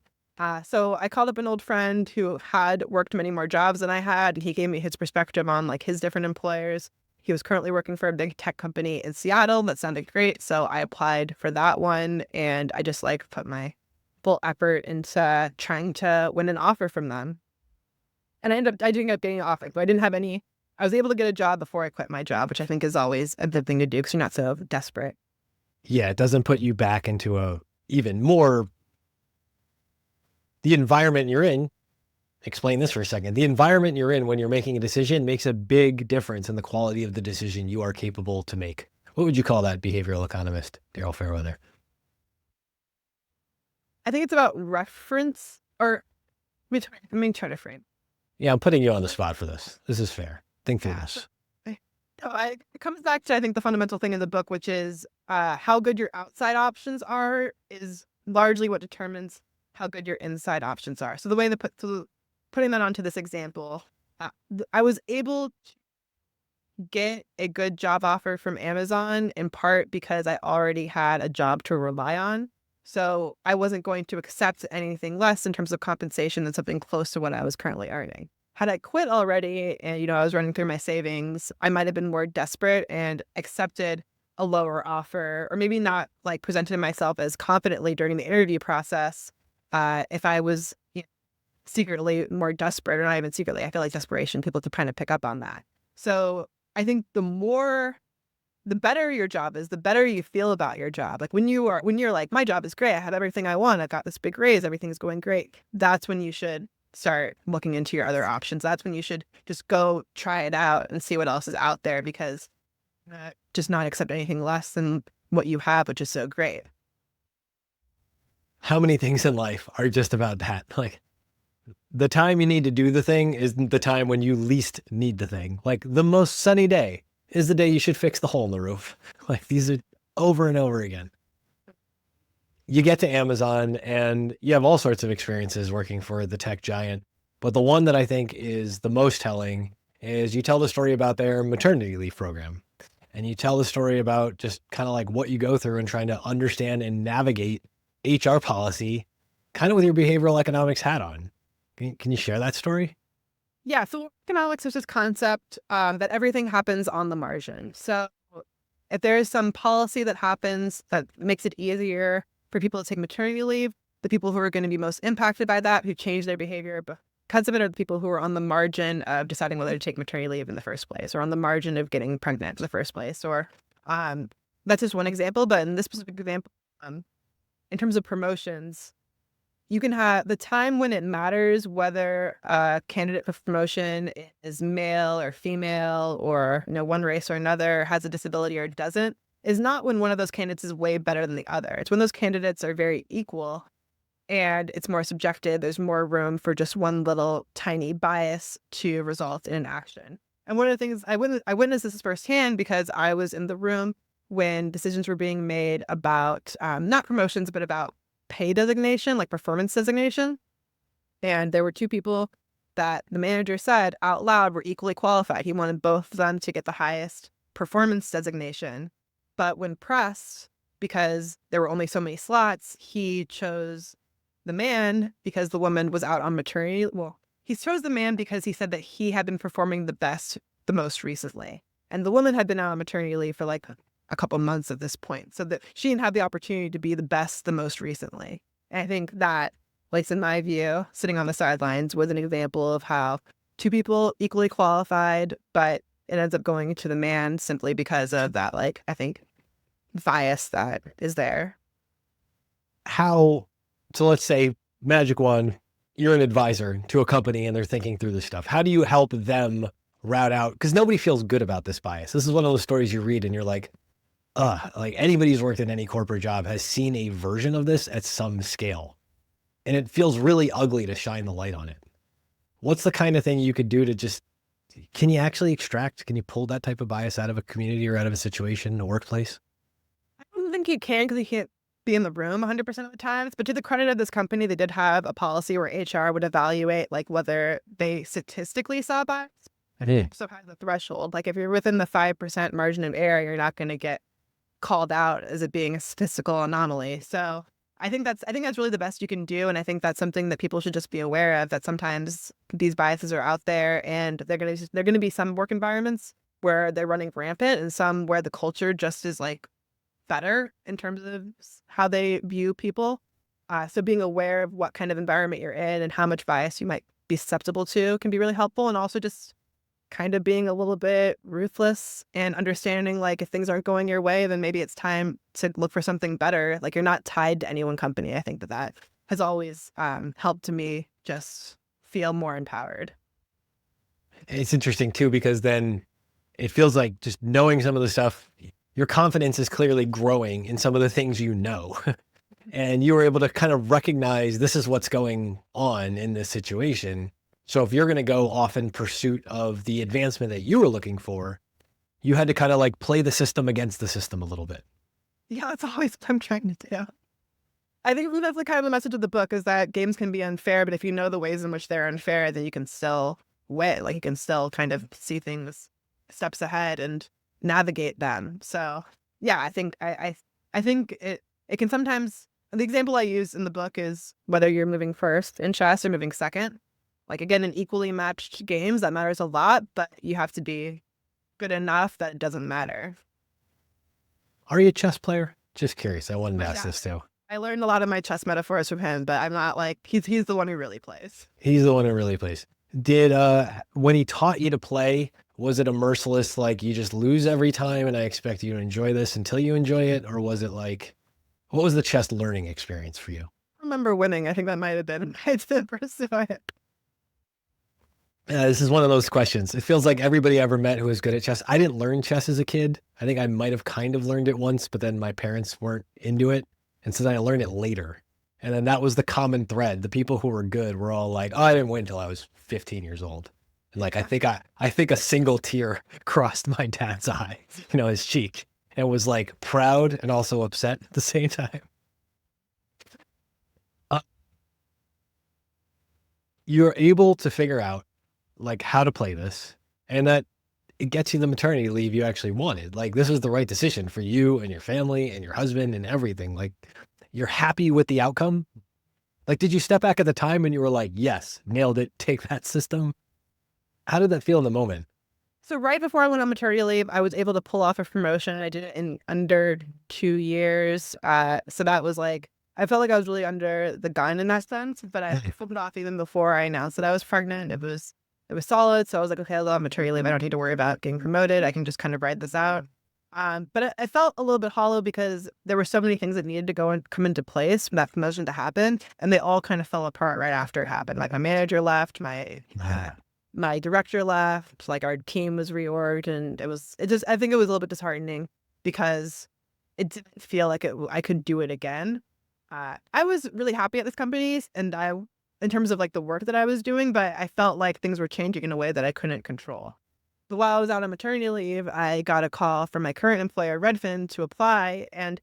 Speaker 2: So I called up an old friend who had worked many more jobs than I had. And he gave me his perspective on like his different employers. He was currently working for a big tech company in Seattle. That sounded great. So I applied for that one. And I just like put my full effort into trying to win an offer from them. And I ended up getting an offer. But I was able to get a job before I quit my job, which I think is always a good thing to do because you're not so desperate.
Speaker 1: Yeah, it doesn't put you back into a even more, the environment you're in. Explain this for a second. The environment you're in when you're making a decision makes a big difference in the quality of the decision you are capable to make. What would you call that, behavioral economist Daryl Fairweather?
Speaker 2: I think it's about reference, or let me try to frame.
Speaker 1: Yeah, I'm putting you on the spot for this. This is fair. Think through this.
Speaker 2: It comes back to, I think, the fundamental thing in the book, which is how good your outside options are is largely what determines how good your inside options are. So the way that putting that onto this example, I was able to get a good job offer from Amazon in part because I already had a job to rely on. So I wasn't going to accept anything less in terms of compensation than something close to what I was currently earning. Had I quit already and, I was running through my savings, I might have been more desperate and accepted a lower offer, or maybe not like presented myself as confidently during the interview process. If I was secretly more desperate, or not even secretly, I feel like desperation, people to kind of pick up on that. So I think the better your job is, the better you feel about your job. Like when you're like, my job is great, I have everything I want, I got this big raise, everything's going great. That's when you should start looking into your other options. That's when you should just go try it out and see what else is out there, because just not accept anything less than what you have, which is so great.
Speaker 1: How many things in life are just about that? Like, the time you need to do the thing isn't the time when you least need the thing. Like, the most sunny day is the day you should fix the hole in the roof. Like, these are over and over again. You get to Amazon and you have all sorts of experiences working for the tech giant. But the one that I think is the most telling is you tell the story about their maternity leave program. And you tell the story about just kind of like what you go through and trying to understand and navigate HR policy, kind of with your behavioral economics hat on. Can you share that story?
Speaker 2: Yeah, so economics is this concept that everything happens on the margin. So if there is some policy that happens that makes it easier for people to take maternity leave, the people who are going to be most impacted by that, who change their behavior because of it, are the people who are on the margin of deciding whether to take maternity leave in the first place, or on the margin of getting pregnant in the first place. Or that's just one example. But in this specific example, in terms of promotions, you can have the time when it matters whether a candidate for promotion is male or female, or one race or another, has a disability or doesn't, is not when one of those candidates is way better than the other. It's when those candidates are very equal and it's more subjective. There's more room for just one little tiny bias to result in an action. And one of the things I witnessed this firsthand because I was in the room when decisions were being made about not promotions, but about pay designation, like performance designation. And there were two people that the manager said out loud were equally qualified. He wanted both of them to get the highest performance designation. But when pressed, because there were only so many slots, he chose the man because the woman was out on maternity. Well, he chose the man because he said that he had been performing the best the most recently. And the woman had been out on maternity leave for like a couple months at this point, so that she didn't have the opportunity to be the best the most recently. And I think that, at least in my view, sitting on the sidelines, was an example of how two people equally qualified, but it ends up going to the man simply because of that, like, I think, bias that is there.
Speaker 1: So let's say, magic wand, you're an advisor to a company and they're thinking through this stuff. How do you help them route out? Because nobody feels good about this bias. This is one of those stories you read and you're like anybody who's worked in any corporate job has seen a version of this at some scale. And it feels really ugly to shine the light on it. What's the kind of thing you could do to can you actually can you pull that type of bias out of a community or out of a situation, a workplace?
Speaker 2: I don't think you can, because you can't be in the room 100% of the times. But to the credit of this company, they did have a policy where HR would evaluate like whether they statistically saw bias. So high the threshold. Like if you're within the 5% margin of error, you're not going to get called out as it being a statistical anomaly. So I think that's really the best you can do. And I think that's something that people should just be aware of, that sometimes these biases are out there, and they're going to be some work environments where they're running rampant and some where the culture just is like better in terms of how they view people. So being aware of what kind of environment you're in and how much bias you might be susceptible to can be really helpful. And also just kind of being a little bit ruthless and understanding, like, if things aren't going your way, then maybe it's time to look for something better. Like, you're not tied to any one company. I think that has always helped to me just feel more empowered.
Speaker 1: It's interesting too, because then it feels like just knowing some of the stuff, your confidence is clearly growing in some of the things you know. And you were able to kind of recognize this is what's going on in this situation. So if you're going to go off in pursuit of the advancement that you were looking for, you had to kind of like play the system against the system a little bit.
Speaker 2: Yeah, that's always what I'm trying to do. I think that's the kind of the message of the book, is that games can be unfair, but if you know the ways in which they're unfair, then you can still win. Like, you can still kind of see things steps ahead and navigate them. So yeah, I think it can sometimes, the example I use in the book is whether you're moving first in chess or moving second. Like again, in equally matched games, that matters a lot, but you have to be good enough that it doesn't matter.
Speaker 1: Are you a chess player? Just curious. I wanted to
Speaker 2: My
Speaker 1: ask
Speaker 2: dad.
Speaker 1: this too.
Speaker 2: I learned a lot of my chess metaphors from him, but I'm not like, he's the one who really plays.
Speaker 1: He's the one who really plays. Did when he taught you to play, was it a merciless, like you just lose every time and I expect you to enjoy this until you enjoy it? Or was it like, what was the chess learning experience for you?
Speaker 2: I remember winning. I think that might have been my to pursue it.
Speaker 1: This is one of those questions. It feels like everybody I ever met who was good at chess. I didn't learn chess as a kid. I think I might have kind of learned it once, but then my parents weren't into it. And so then I learned it later. And then that was the common thread. The people who were good were all like, oh, I didn't win until I was 15 years old. And like, I think a single tear crossed my dad's eye, his cheek, and was like proud and also upset at the same time. You're able to figure out like how to play this, and that it gets you the maternity leave you actually wanted. Like this was the right decision for you and your family and your husband and everything. Like you're happy with the outcome. Like, did you step back at the time and you were like, yes, nailed it, take that system? How did that feel in the moment?
Speaker 2: So right before I went on maternity leave, I was able to pull off a promotion. I did it in under 2 years. So that was like, I felt like I was really under the gun in that sense, but I flipped it off even before I announced that I was pregnant. It was solid. So I was like, okay, I'll go on maternity leave. I don't need to worry about getting promoted. I can just kind of ride this out. But I felt a little bit hollow because there were so many things that needed to go and come into place for that promotion to happen. And they all kind of fell apart right after it happened. Like my manager left, my director left, like our team was reorged, and I think it was a little bit disheartening because it didn't feel like I could do it again. I was really happy at this company and in terms of like the work that I was doing, but I felt like things were changing in a way that I couldn't control. But while I was out on maternity leave, I got a call from my current employer, Redfin, to apply, and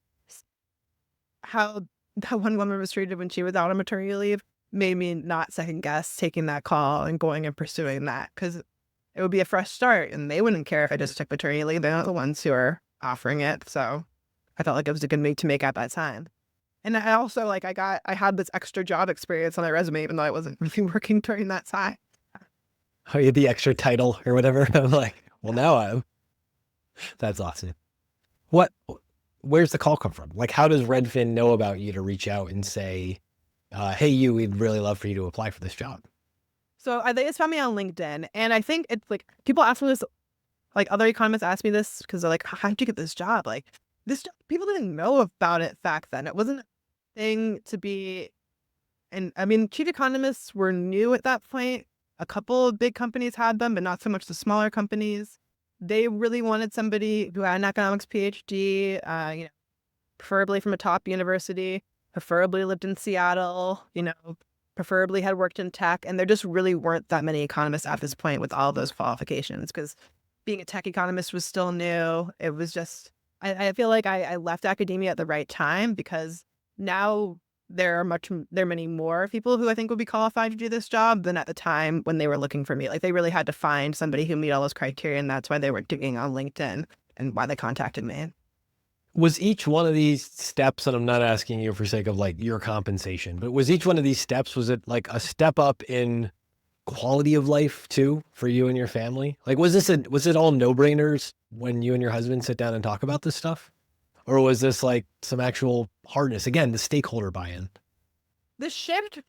Speaker 2: how that one woman was treated when she was out on maternity leave made me not second guess taking that call and going and pursuing that, because it would be a fresh start and they wouldn't care if I just took maternity leave. They're not the ones who are offering it. So I felt like it was a good move to make at that time. And I also I had this extra job experience on my resume, even though I wasn't really working during that time.
Speaker 1: Oh, you had the extra title or whatever. I'm like, well, now that's awesome. Where's the call come from? Like, how does Redfin know about you to reach out and say, hey, we'd really love for you to apply for this job?
Speaker 2: So they just found me on LinkedIn. And I think it's like, people ask me this, like other economists ask me this because they're like, how did you get this job? Like this job, people didn't know about it back then. It wasn't a thing to be. And I mean, chief economists were new at that point. A couple of big companies had them, but not so much the smaller companies. They really wanted somebody who had an economics PhD, preferably from a top university, preferably lived in Seattle, preferably had worked in tech. And there just really weren't that many economists at this point with all those qualifications, because being a tech economist was still new. It was just, I feel like I left academia at the right time, because now there are many more people who I think would be qualified to do this job than at the time when they were looking for me. Like they really had to find somebody who meet all those criteria, and that's why they were digging on LinkedIn and why they contacted me.
Speaker 1: Was each one of these steps, and I'm not asking you for sake of like your compensation, but was each one of these steps, was it like a step up in quality of life too for you and your family? Like, was it all no-brainers when you and your husband sit down and talk about this stuff? Or was this like some actual hardness? Again, the stakeholder buy-in.
Speaker 2: The shift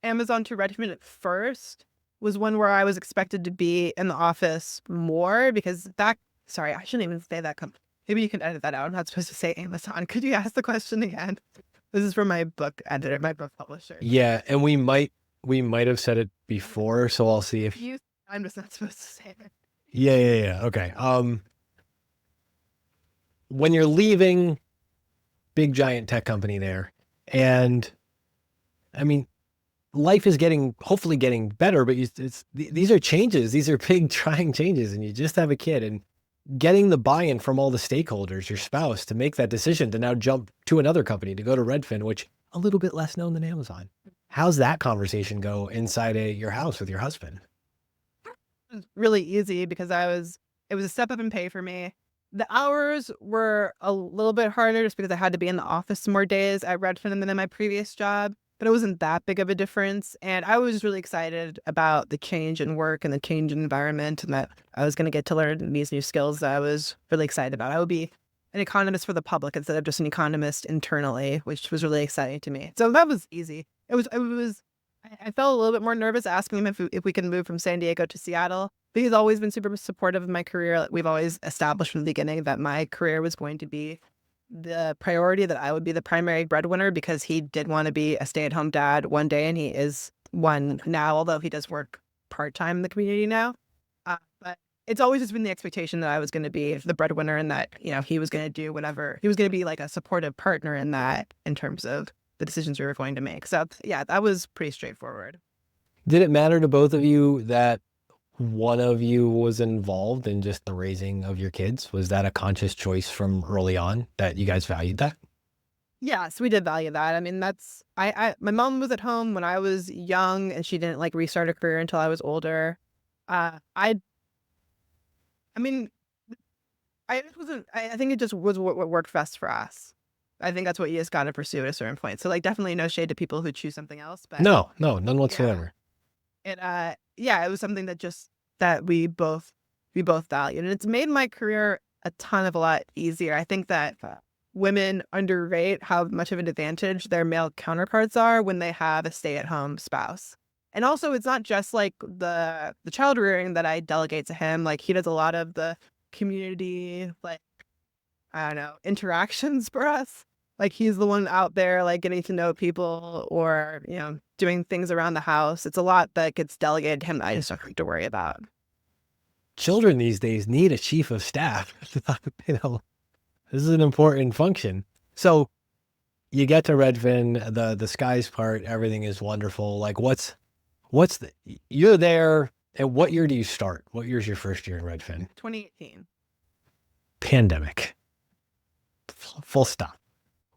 Speaker 2: Amazon to Redfin at first was one where I was expected to be in the office more, because sorry, I shouldn't even say that. Maybe you can edit that out. I'm not supposed to say Amazon. Could you ask the question again? This is from my book editor, my book publisher.
Speaker 1: Yeah, and we might have said it before, so I'll see if
Speaker 2: I'm just not supposed to say it.
Speaker 1: Yeah. Okay. When you're leaving big giant tech company there, and I mean, life is hopefully getting better, but these are changes. These are big trying changes, and you just have a kid, and getting the buy-in from all the stakeholders, your spouse, to make that decision to now jump to another company, to go to Redfin, which a little bit less known than Amazon. How's that conversation go inside your house with your husband?
Speaker 2: It was really easy because I was It was a step up in pay for me. The hours were a little bit harder just because I had to be in the office more days at Redfin than in my previous job, but it wasn't that big of a difference. And I was really excited about the change in work and the change in environment, and that I was going to get to learn these new skills that I was really excited about. I would be an economist for the public instead of just an economist internally, which was really exciting to me. So that was easy. I felt a little bit more nervous asking him if we can move from San Diego to Seattle. But he's always been super supportive of my career. We've always established from the beginning that my career was going to be the priority, that I would be the primary breadwinner, because he did want to be a stay-at-home dad one day, and he is one now, although he does work part-time in the community now. But it's always just been the expectation that I was going to be the breadwinner, and that, he was going to do whatever. He was going to be like a supportive partner in that, in terms of the decisions we were going to make. So yeah, that was pretty straightforward.
Speaker 1: Did it matter to both of you that one of you was involved in just the raising of your kids? Was that a conscious choice from early on that you guys valued that?
Speaker 2: Yes, we did value that. I mean, my mom was at home when I was young, and she didn't restart a career until I was older. I think it just was what worked best for us. I think that's what you just got to pursue at a certain point. So definitely no shade to people who choose something else, but
Speaker 1: No, none whatsoever.
Speaker 2: it was something that we both valued, and it's made my career a lot easier. I think that women underrate how much of an advantage their male counterparts are when they have a stay-at-home spouse. And also, it's not just the child rearing that I delegate to him. He does a lot of the community, I don't know, interactions for us. He's the one out there, getting to know people, or, doing things around the house. It's a lot that gets delegated to him that I just don't have to worry about.
Speaker 1: Children these days need a chief of staff. This is an important function. So you get to Redfin, the skies part, everything is wonderful. You're there, and what year do you start? What year is your first year in Redfin?
Speaker 2: 2018.
Speaker 1: Pandemic. Full stop.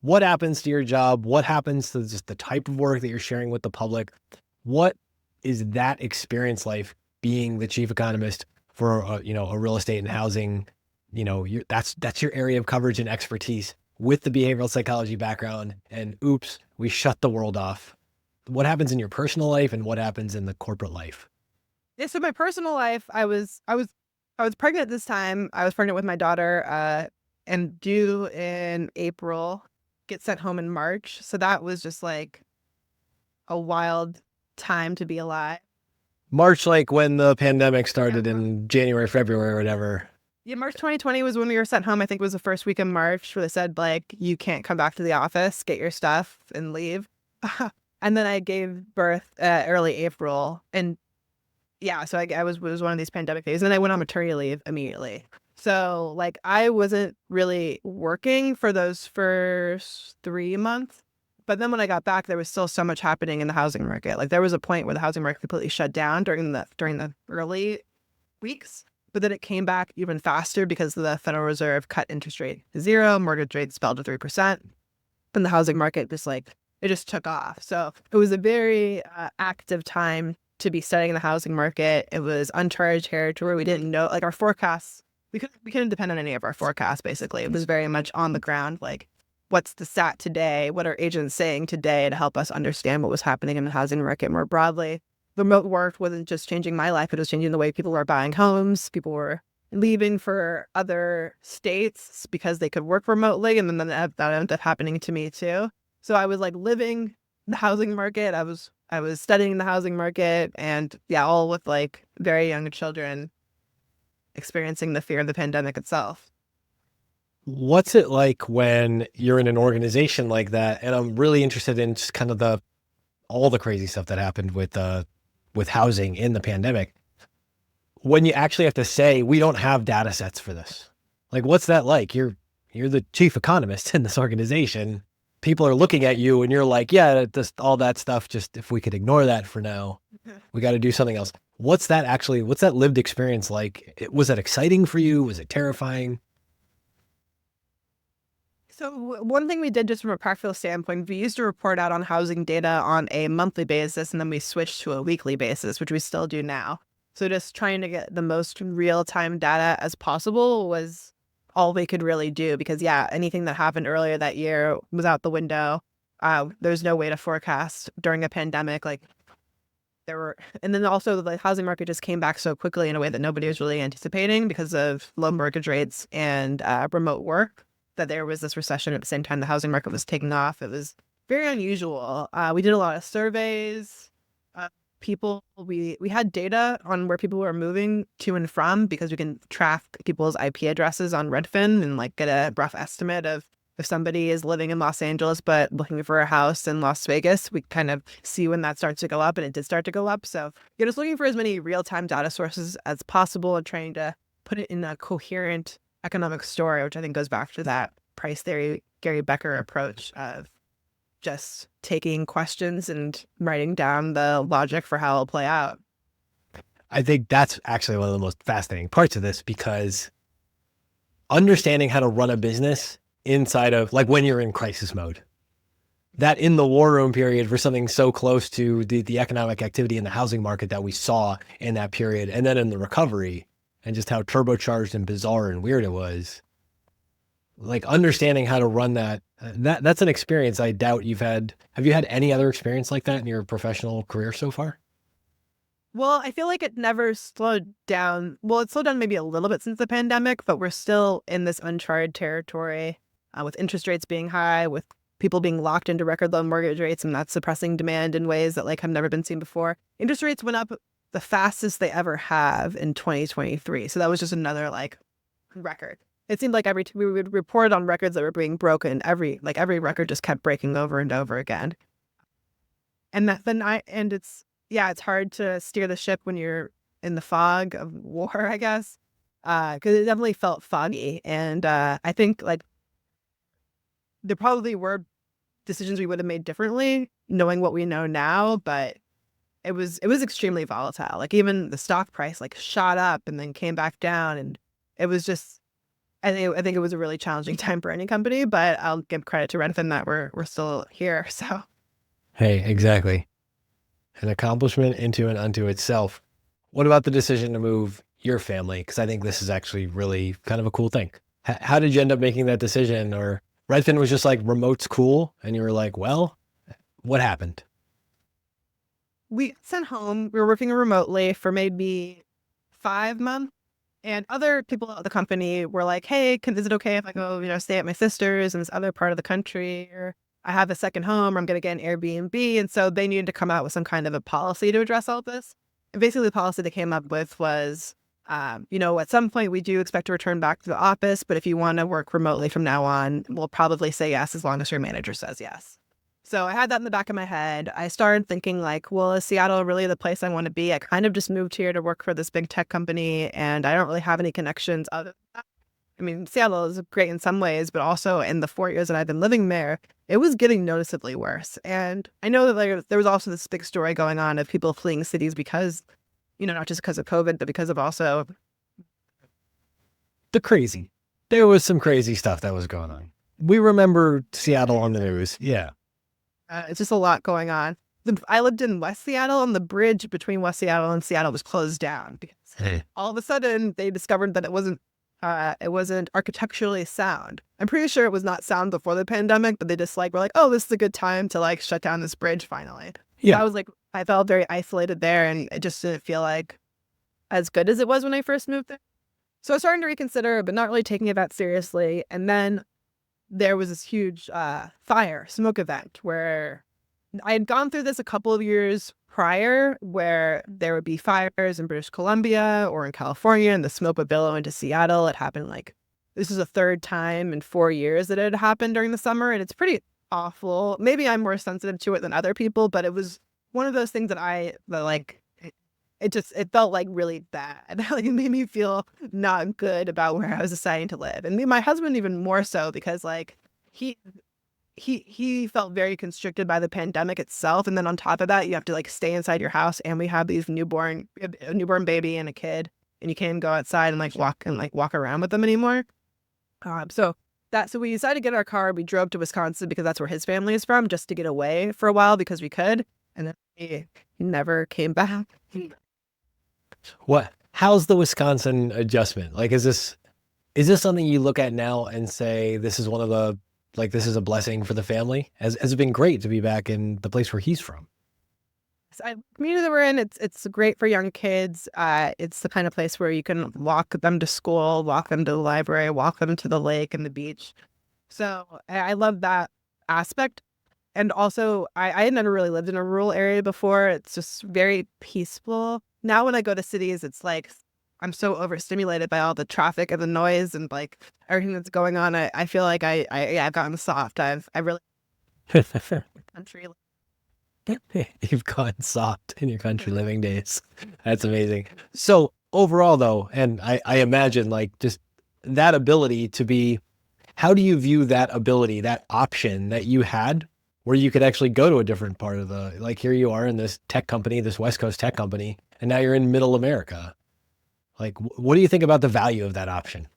Speaker 1: What happens to your job? What happens to just the type of work that you're sharing with the public? What is that experience like, being the chief economist for a real estate and housing? That's your area of coverage and expertise, with the behavioral psychology background. And oops, we shut the world off. What happens in your personal life, and what happens in the corporate life?
Speaker 2: Yeah, so my personal life, I was pregnant this time. I was pregnant with my daughter, and due in April, get sent home in March. So that was just a wild time to be alive.
Speaker 1: March, when the pandemic started in January, February, or whatever.
Speaker 2: Yeah, March 2020 was when we were sent home. I think it was the first week in March where they said, you can't come back to the office, get your stuff and leave. And then I gave birth early April. And yeah, so I was one of these pandemic days. And then I went on maternity leave immediately. So I wasn't really working for those first 3 months. But then when I got back, there was still so much happening in the housing market. There was a point where the housing market completely shut down during the early weeks. But then it came back even faster because the Federal Reserve cut interest rate to 0, mortgage rates fell to 3%. Then the housing market it just took off. So it was a very active time to be studying the housing market. It was uncharted territory. We didn't know, our forecasts, we couldn't depend on any of our forecasts, basically. It was very much on the ground, what's the stat today? What are agents saying today to help us understand what was happening in the housing market more broadly? Remote work wasn't just changing my life, it was changing the way people were buying homes. People were leaving for other states because they could work remotely, and then that ended up happening to me too. So I was living the housing market. I was studying the housing market, and yeah, all with very young children experiencing the fear of the pandemic itself.
Speaker 1: What's it like when you're in an organization like that? And I'm really interested in just kind of all the crazy stuff that happened with housing in the pandemic. When you actually have to say, we don't have data sets for this. What's that like? You're the chief economist in this organization. People are looking at you and you're like, yeah, all that stuff, just if we could ignore that for now, we got to do something else. What's that lived experience like? Was that exciting for you? Was it terrifying?
Speaker 2: So one thing we did, just from a practical standpoint, we used to report out on housing data on a monthly basis, and then we switched to a weekly basis, which we still do now. So just trying to get the most real-time data as possible was all they could really do because, yeah, anything that happened earlier that year was out the window. There's no way to forecast during a pandemic. Like and then also the housing market just came back so quickly in a way that nobody was really anticipating because of low mortgage rates and remote work, that there was this recession at the same time the housing market was taking off. It was very unusual. We did a lot of surveys. We had data on where people were moving to and from because we can track people's IP addresses on Redfin and like get a rough estimate of if somebody is living in Los Angeles but looking for a house in Las Vegas. We kind of see when that starts to go up, and it did start to go up. So you're just looking for as many real-time data sources as possible and trying to put it in a coherent economic story, which I think goes back to that price theory, Gary Becker approach of just taking questions and writing down the logic for how it'll play out.
Speaker 1: I think that's actually one of the most fascinating parts of this, because understanding how to run a business inside of, like, when you're in crisis mode, that in the war room period for something so close to the economic activity in the housing market that we saw in that period, and then in the recovery, and just how turbocharged and bizarre and weird it was, like understanding how to run that's an experience I doubt you've had. Have you had any other experience like that in your professional career so far?
Speaker 2: Well, I feel like it never slowed down. Well, it slowed down maybe a little bit since the pandemic, but we're still in this uncharted territory with interest rates being high, with people being locked into record low mortgage rates, and that's suppressing demand in ways that like have never been seen before. Interest rates went up the fastest they ever have in 2023. So that was just another like record. It seemed like we would report on records that were being broken. Every record just kept breaking over and over again. And it's hard to steer the ship when you're in the fog of war, I guess, because it definitely felt foggy. And I think like there probably were decisions we would have made differently, knowing what we know now, but it was extremely volatile. Like even the stock price like shot up and then came back down, and it was just. I think it was a really challenging time for any company, but I'll give credit to Redfin that we're still here. So,
Speaker 1: Hey, exactly. An accomplishment into and unto itself. What about the decision to move your family? Because I think this is actually really kind of a cool thing. How did you end up making that decision? Or Redfin was just like remote's cool, and you were like, well, what happened?
Speaker 2: we sent home. We were working remotely for maybe 5 months. And other people at the company were like, hey, is it okay if I go, stay at my sister's in this other part of the country? Or I have a second home, or I'm going to get an Airbnb. And so they needed to come out with some kind of a policy to address all of this. And basically the policy they came up with was, at some point we do expect to return back to the office, but if you want to work remotely from now on, we'll probably say yes as long as your manager says yes. So I had that in the back of my head. I started thinking like, well, is Seattle really the place I want to be? I kind of just moved here to work for this big tech company, and I don't really have any connections other than that. I mean, Seattle is great in some ways, but also in the 4 years that I've been living there, it was getting noticeably worse. And I know that there was also this big story going on of people fleeing cities because, not just because of COVID, but because of also
Speaker 1: The crazy. There was some crazy stuff that was going on. We remember Seattle on the news. Yeah.
Speaker 2: it's just a lot going on. I lived in West Seattle, and the bridge between West Seattle and Seattle was closed down because all of a sudden they discovered that it wasn't architecturally sound. I'm pretty sure it was not sound before the pandemic, but they just were like, oh, this is a good time to shut down this bridge finally.
Speaker 1: Yeah.
Speaker 2: I felt very isolated there, and it just didn't feel like as good as it was when I first moved there. So I was starting to reconsider, but not really taking it that seriously. And then there was this huge smoke event where I had gone through this a couple of years prior, where there would be fires in British Columbia or in California, and the smoke would billow into Seattle. It happened this is the third time in 4 years that it had happened during the summer, and it's pretty awful. Maybe I'm more sensitive to it than other people, but it was one of those things that it felt like really bad. It made me feel not good about where I was deciding to live. And my husband even more so, because he felt very constricted by the pandemic itself. And then on top of that, you have to stay inside your house. And we have a newborn baby and a kid, and you can't even go outside and walk around with them anymore. So we decided to get our car. We drove to Wisconsin because that's where his family is from, just to get away for a while because we could. And then he never came back.
Speaker 1: How's the Wisconsin adjustment? Like, is this something you look at now and say, this is this is a blessing for the family? Has it been great to be back in the place where he's from?
Speaker 2: Community that we're in, it's great for young kids. It's the kind of place where you can walk them to school, walk them to the library, walk them to the lake and the beach. So I love that aspect. And also, I had never really lived in a rural area before. It's just very peaceful. Now when I go to cities, it's like I'm so overstimulated by all the traffic and the noise and like everything that's going on. I feel like I've gotten soft. I really country.
Speaker 1: You've gone soft in your country living days. That's amazing. So overall though, and I imagine like just that ability to be, how do you view that ability, that option that you had where you could actually go to a different part of like here you are in this tech company, this West Coast tech company, and now you're in middle America. Like, what do you think about the value of that option?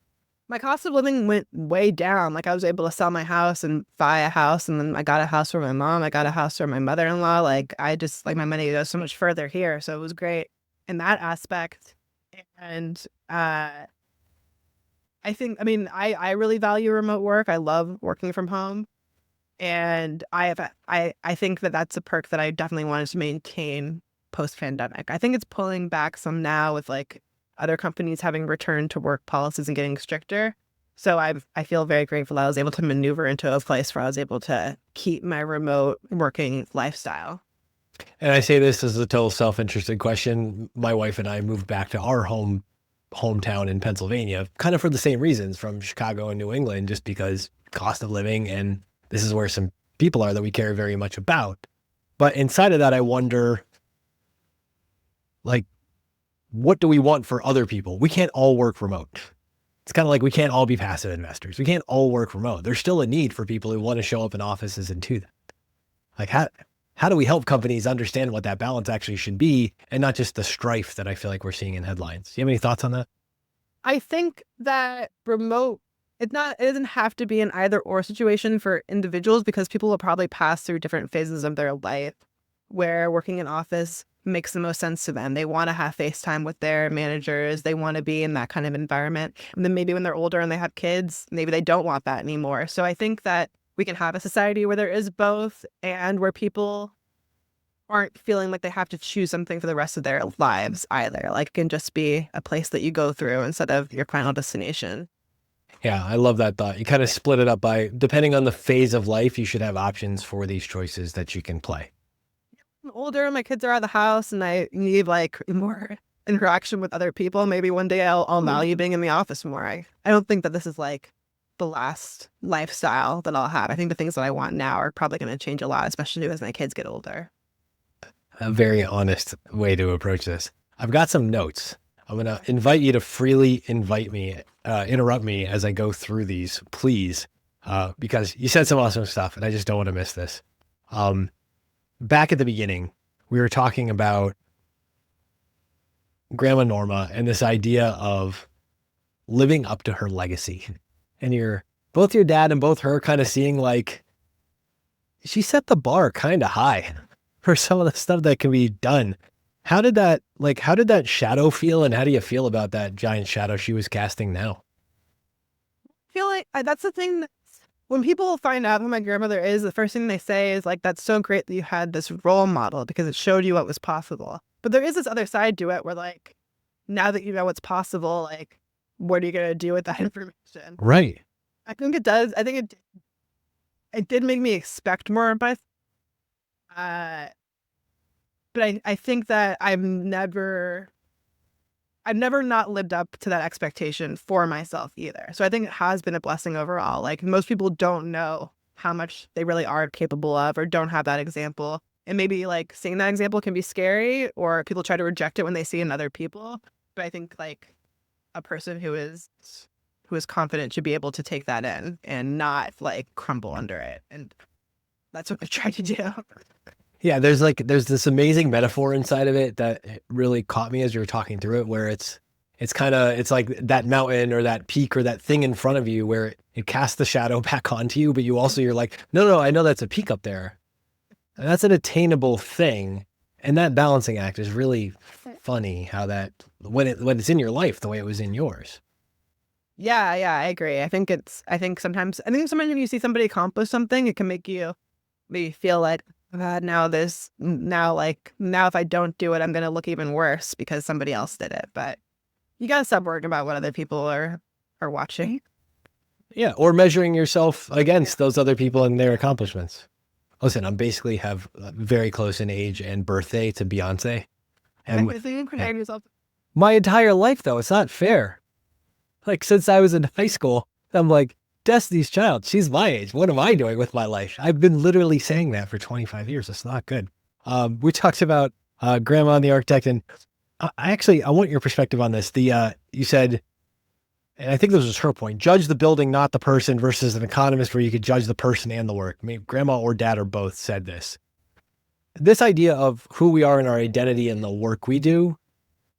Speaker 2: My cost of living went way down. Like I was able to sell my house and buy a house, and then I got a house for my mom. I got a house for my mother-in-law. Like my money goes so much further here. So it was great in that aspect. And I really value remote work. I love working from home. And I think that that's a perk that I definitely wanted to maintain post-pandemic. I think it's pulling back some now with like other companies having return to work policies and getting stricter. So I feel very grateful that I was able to maneuver into a place where I was able to keep my remote working lifestyle.
Speaker 1: And I say this as a total self-interested question. My wife and I moved back to our hometown in Pennsylvania, kind of for the same reasons, from Chicago and New England, just because cost of living, and this is where some people are that we care very much about. But inside of that, I wonder, like, what do we want for other people? We can't all work remote. It's kind of like we can't all be passive investors. We can't all work remote. There's still a need for people who want to show up in offices and do that. Like, how do we help companies understand what that balance actually should be and not just the strife that I feel like we're seeing in headlines? Do you have any thoughts on that?
Speaker 2: I think that remote, it doesn't have to be an either or situation for individuals, because people will probably pass through different phases of their life where working in office makes the most sense to them. They want to have FaceTime with their managers. They want to be in that kind of environment. And then maybe when they're older and they have kids, maybe they don't want that anymore. So I think that we can have a society where there is both, and where people aren't feeling like they have to choose something for the rest of their lives either. Like it can just be a place that you go through instead of your final destination.
Speaker 1: Yeah, I love that thought. You kind of split it up by, depending on the phase of life, you should have options for these choices that you can play.
Speaker 2: I'm older, my kids are out of the house, and I need like more interaction with other people. Maybe one day I'll value being in the office more. I don't think that this is like the last lifestyle that I'll have. I think the things that I want now are probably going to change a lot, especially as my kids get older.
Speaker 1: A very honest way to approach this. I've got some notes. I'm going to invite you to freely interrupt me as I go through these, please, because you said some awesome stuff and I just don't want to miss this. Back at the beginning, we were talking about Grandma Norma and this idea of living up to her legacy. And both your dad and both her kind of seeing like she set the bar kind of high for some of the stuff that can be done. How did that shadow feel, and how do you feel about that giant shadow she was casting now?
Speaker 2: I feel like that's the thing that when people find out who my grandmother is, the first thing they say is like, that's so great that you had this role model because it showed you what was possible. But there is this other side to it where like, now that you know what's possible, like, what are you going to do with that information?
Speaker 1: Right.
Speaker 2: I think it does. I think it did make me expect more, but I think that I've never not lived up to that expectation for myself either. So I think it has been a blessing overall. Like most people don't know how much they really are capable of or don't have that example. And maybe like seeing that example can be scary, or people try to reject it when they see in other people. But I think like a person who is confident should be able to take that in and not like crumble under it. And that's what I try to do.
Speaker 1: Yeah, there's this amazing metaphor inside of it that really caught me as you were talking through it, where it's like that mountain or that peak or that thing in front of you where it casts the shadow back onto you, but you're like, no, I know that's a peak up there. And that's an attainable thing. And that balancing act is really funny how that, when it's in your life, the way it was in yours.
Speaker 2: Yeah, I agree. I think sometimes when you see somebody accomplish something, it can make you maybe feel like, now if I don't do it, I'm going to look even worse because somebody else did it. But you got to stop worrying about what other people are watching.
Speaker 1: Yeah, or measuring yourself against those other people and their accomplishments. Listen, I'm basically have very close in age and birthday to Beyoncé. And my entire life, though, it's not fair. Like, since I was in high school, I'm like, Destiny's Child, she's my age. What am I doing with my life? I've been literally saying that for 25 years. It's not good. We talked about Grandma and the Architect, and I want your perspective on this. You said, and I think this was her point, judge the building, not the person, versus an Economist where you could judge the person and the work. I mean, Grandma or Dad or both said this. This idea of who we are and our identity and the work we do,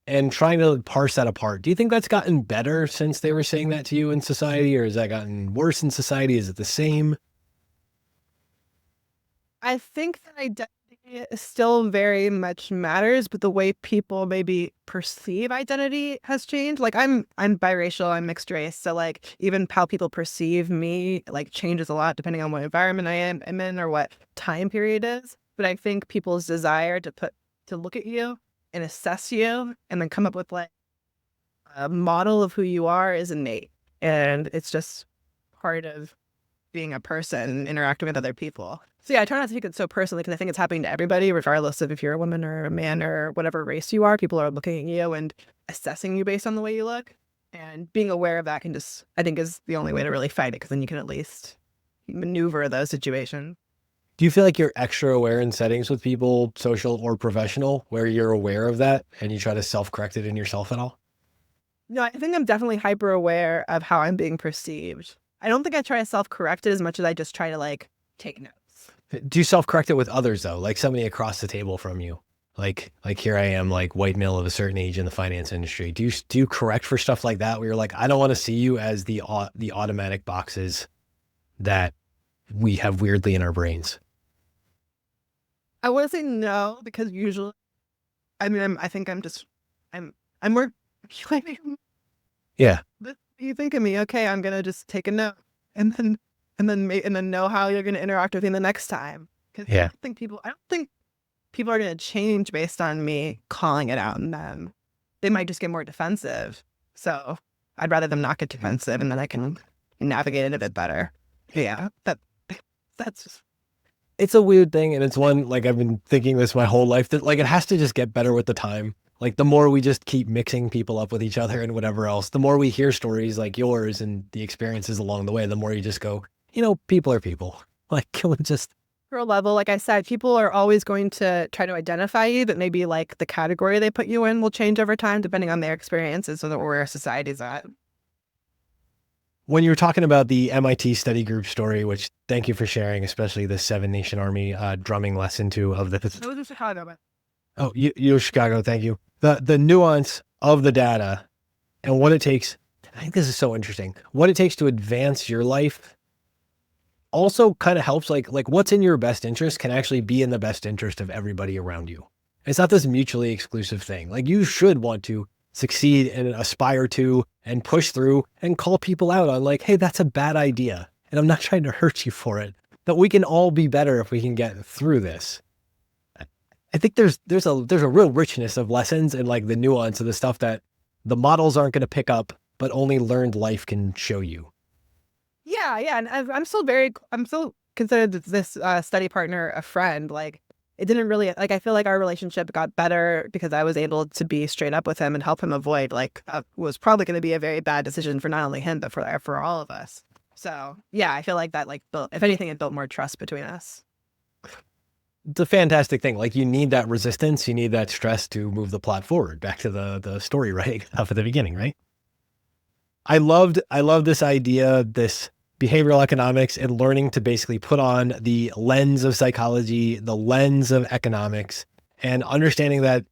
Speaker 1: and trying to parse that apart. Do you think that's gotten better since they were saying that to you in society, or has that gotten worse in society? Is it the same?
Speaker 2: I think that identity still very much matters, but the way people maybe perceive identity has changed. Like I'm biracial, I'm mixed race. So like even how people perceive me like changes a lot depending on what environment I'm in or what time period is. But I think people's desire to look at you and assess you and then come up with like a model of who you are is innate. And it's just part of being a person and interacting with other people. So yeah, I try not to take it so personally because I think it's happening to everybody, regardless of if you're a woman or a man or whatever race you are. People are looking at you and assessing you based on the way you look. And being aware of that I think is the only way to really fight it, because then you can at least maneuver those situations.
Speaker 1: Do you feel like you're extra aware in settings with people, social or professional, where you're aware of that and you try to self-correct it in yourself at all?
Speaker 2: No, I think I'm definitely hyper aware of how I'm being perceived. I don't think I try to self-correct it as much as I just try to like take notes.
Speaker 1: Do you self-correct it with others though? Like somebody across the table from you? Like here I am, like white male of a certain age in the finance industry. Do you correct for stuff like that where you're like, I don't want to see you as the automatic boxes that we have weirdly in our brains?
Speaker 2: I want to say no, because usually, I think I'm more like,
Speaker 1: Yeah.
Speaker 2: you think of me, okay, I'm gonna just take a note, and then know how you're gonna interact with me the next time. Because
Speaker 1: Yeah.
Speaker 2: I don't think people are gonna change based on me calling it out in them. They might just get more defensive. So I'd rather them not get defensive, and then I can navigate it a bit better. Yeah, that's just.
Speaker 1: It's a weird thing, and it's one, like, I've been thinking this my whole life, that like it has to just get better with the time. Like the more we just keep mixing people up with each other and whatever else, the more we hear stories like yours and the experiences along the way, the more you just go, people are people. Like, can we just...
Speaker 2: For a level, like I said, people are always going to try to identify you, but maybe like the category they put you in will change over time depending on their experiences or where society's at.
Speaker 1: When you were talking about the MIT study group story, which thank you for sharing, especially the 7 Nation Army drumming lesson of the...
Speaker 2: It was in Chicago, but...
Speaker 1: Oh, you're Chicago. Thank you. The nuance of the data and what it takes. I think this is so interesting. What it takes to advance your life also kind of helps, like what's in your best interest can actually be in the best interest of everybody around you. It's not this mutually exclusive thing. Like you should want to succeed and aspire to and push through and call people out on like, hey, that's a bad idea. And I'm not trying to hurt you for it. That we can all be better if we can get through this. I think there's a real richness of lessons and like the nuance of the stuff that the models aren't going to pick up, but only learned life can show you.
Speaker 2: Yeah. And I'm still considered this study partner a friend. Like it didn't really, like, I feel like our relationship got better because I was able to be straight up with him and help him avoid like was probably going to be a very bad decision for not only him, but for all of us. So yeah, I feel like that like built, if anything, it built more trust between us.
Speaker 1: It's a fantastic thing. Like you need that resistance, you need that stress to move the plot forward. Back to the story right up at the beginning, right? I love this idea, this behavioral economics and learning to basically put on the lens of psychology, the lens of economics, and understanding that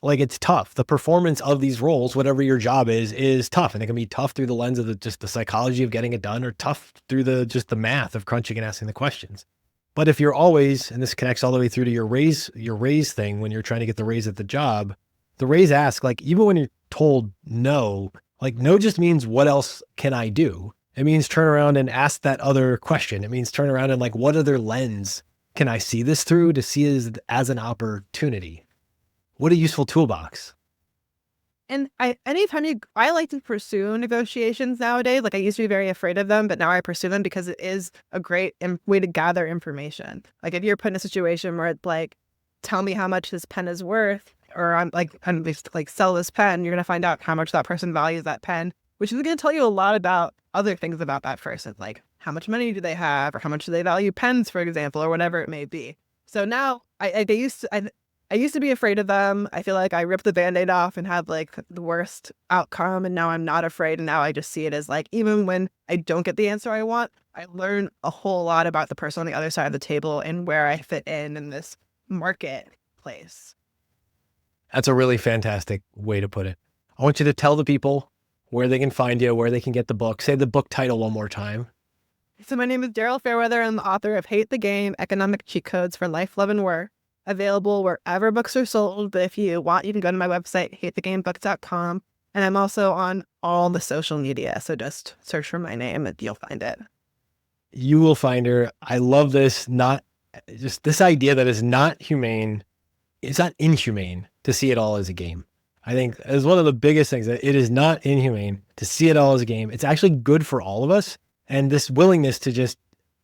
Speaker 1: like it's tough. The performance of these roles, whatever your job is tough. And it can be tough through the lens of just the psychology of getting it done, or tough through the math of crunching and asking the questions. But if you're always, and this connects all the way through to your raise thing, when you're trying to get the raise at the job, the raise ask, like, even when you're told no, like, no just means what else can I do? It means turn around and ask that other question. It means turn around and like, what other lens can I see this through to see it as an opportunity? What a useful toolbox.
Speaker 2: And I like to pursue negotiations nowadays. Like I used to be very afraid of them, but now I pursue them because it is a great way to gather information. Like if you're put in a situation where it's like, tell me how much this pen is worth, or I'm like sell this pen, you're going to find out how much that person values that pen, which is going to tell you a lot about other things about that person. Like how much money do they have, or how much do they value pens, for example, or whatever it may be. So now I used to be afraid of them. I feel like I ripped the Band-Aid off and had like the worst outcome. And now I'm not afraid. And now I just see it as like, even when I don't get the answer I want, I learn a whole lot about the person on the other side of the table and where I fit in this marketplace.
Speaker 1: That's a really fantastic way to put it. I want you to tell the people where they can find you, where they can get the book. Say the book title one more time.
Speaker 2: So my name is Daryl Fairweather. I'm the author of Hate the Game, Economic Cheat Codes for Life, Love, and Work. Available wherever books are sold. But if you want, you can go to my website, hatethegamebooks.com. And I'm also on all the social media. So just search for my name and you'll find it.
Speaker 1: You will find her. I love this. Not just this idea that is not humane. It's not inhumane to see it all as a game. I think is one of the biggest things, that it is not inhumane to see it all as a game. It's actually good for all of us. And this willingness to just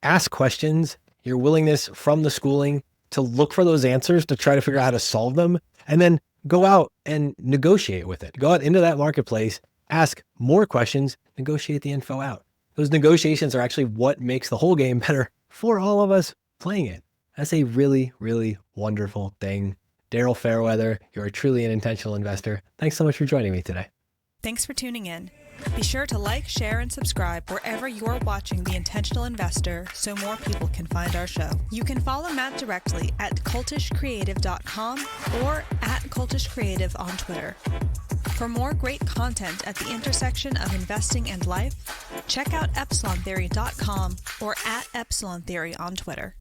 Speaker 1: ask questions, your willingness from the schooling to look for those answers, to try to figure out how to solve them, and then go out and negotiate with it. Go out into that marketplace, ask more questions, negotiate the info out. Those negotiations are actually what makes the whole game better for all of us playing it. That's a really, really wonderful thing. Daryl Fairweather, you're truly an intentional investor. Thanks so much for joining me today.
Speaker 3: Thanks for tuning in. Be sure to like, share, and subscribe wherever you're watching The Intentional Investor so more people can find our show. You can follow Matt directly at cultishcreative.com or at cultishcreative on Twitter. For more great content at the intersection of investing and life, check out epsilontheory.com or at epsilontheory on Twitter.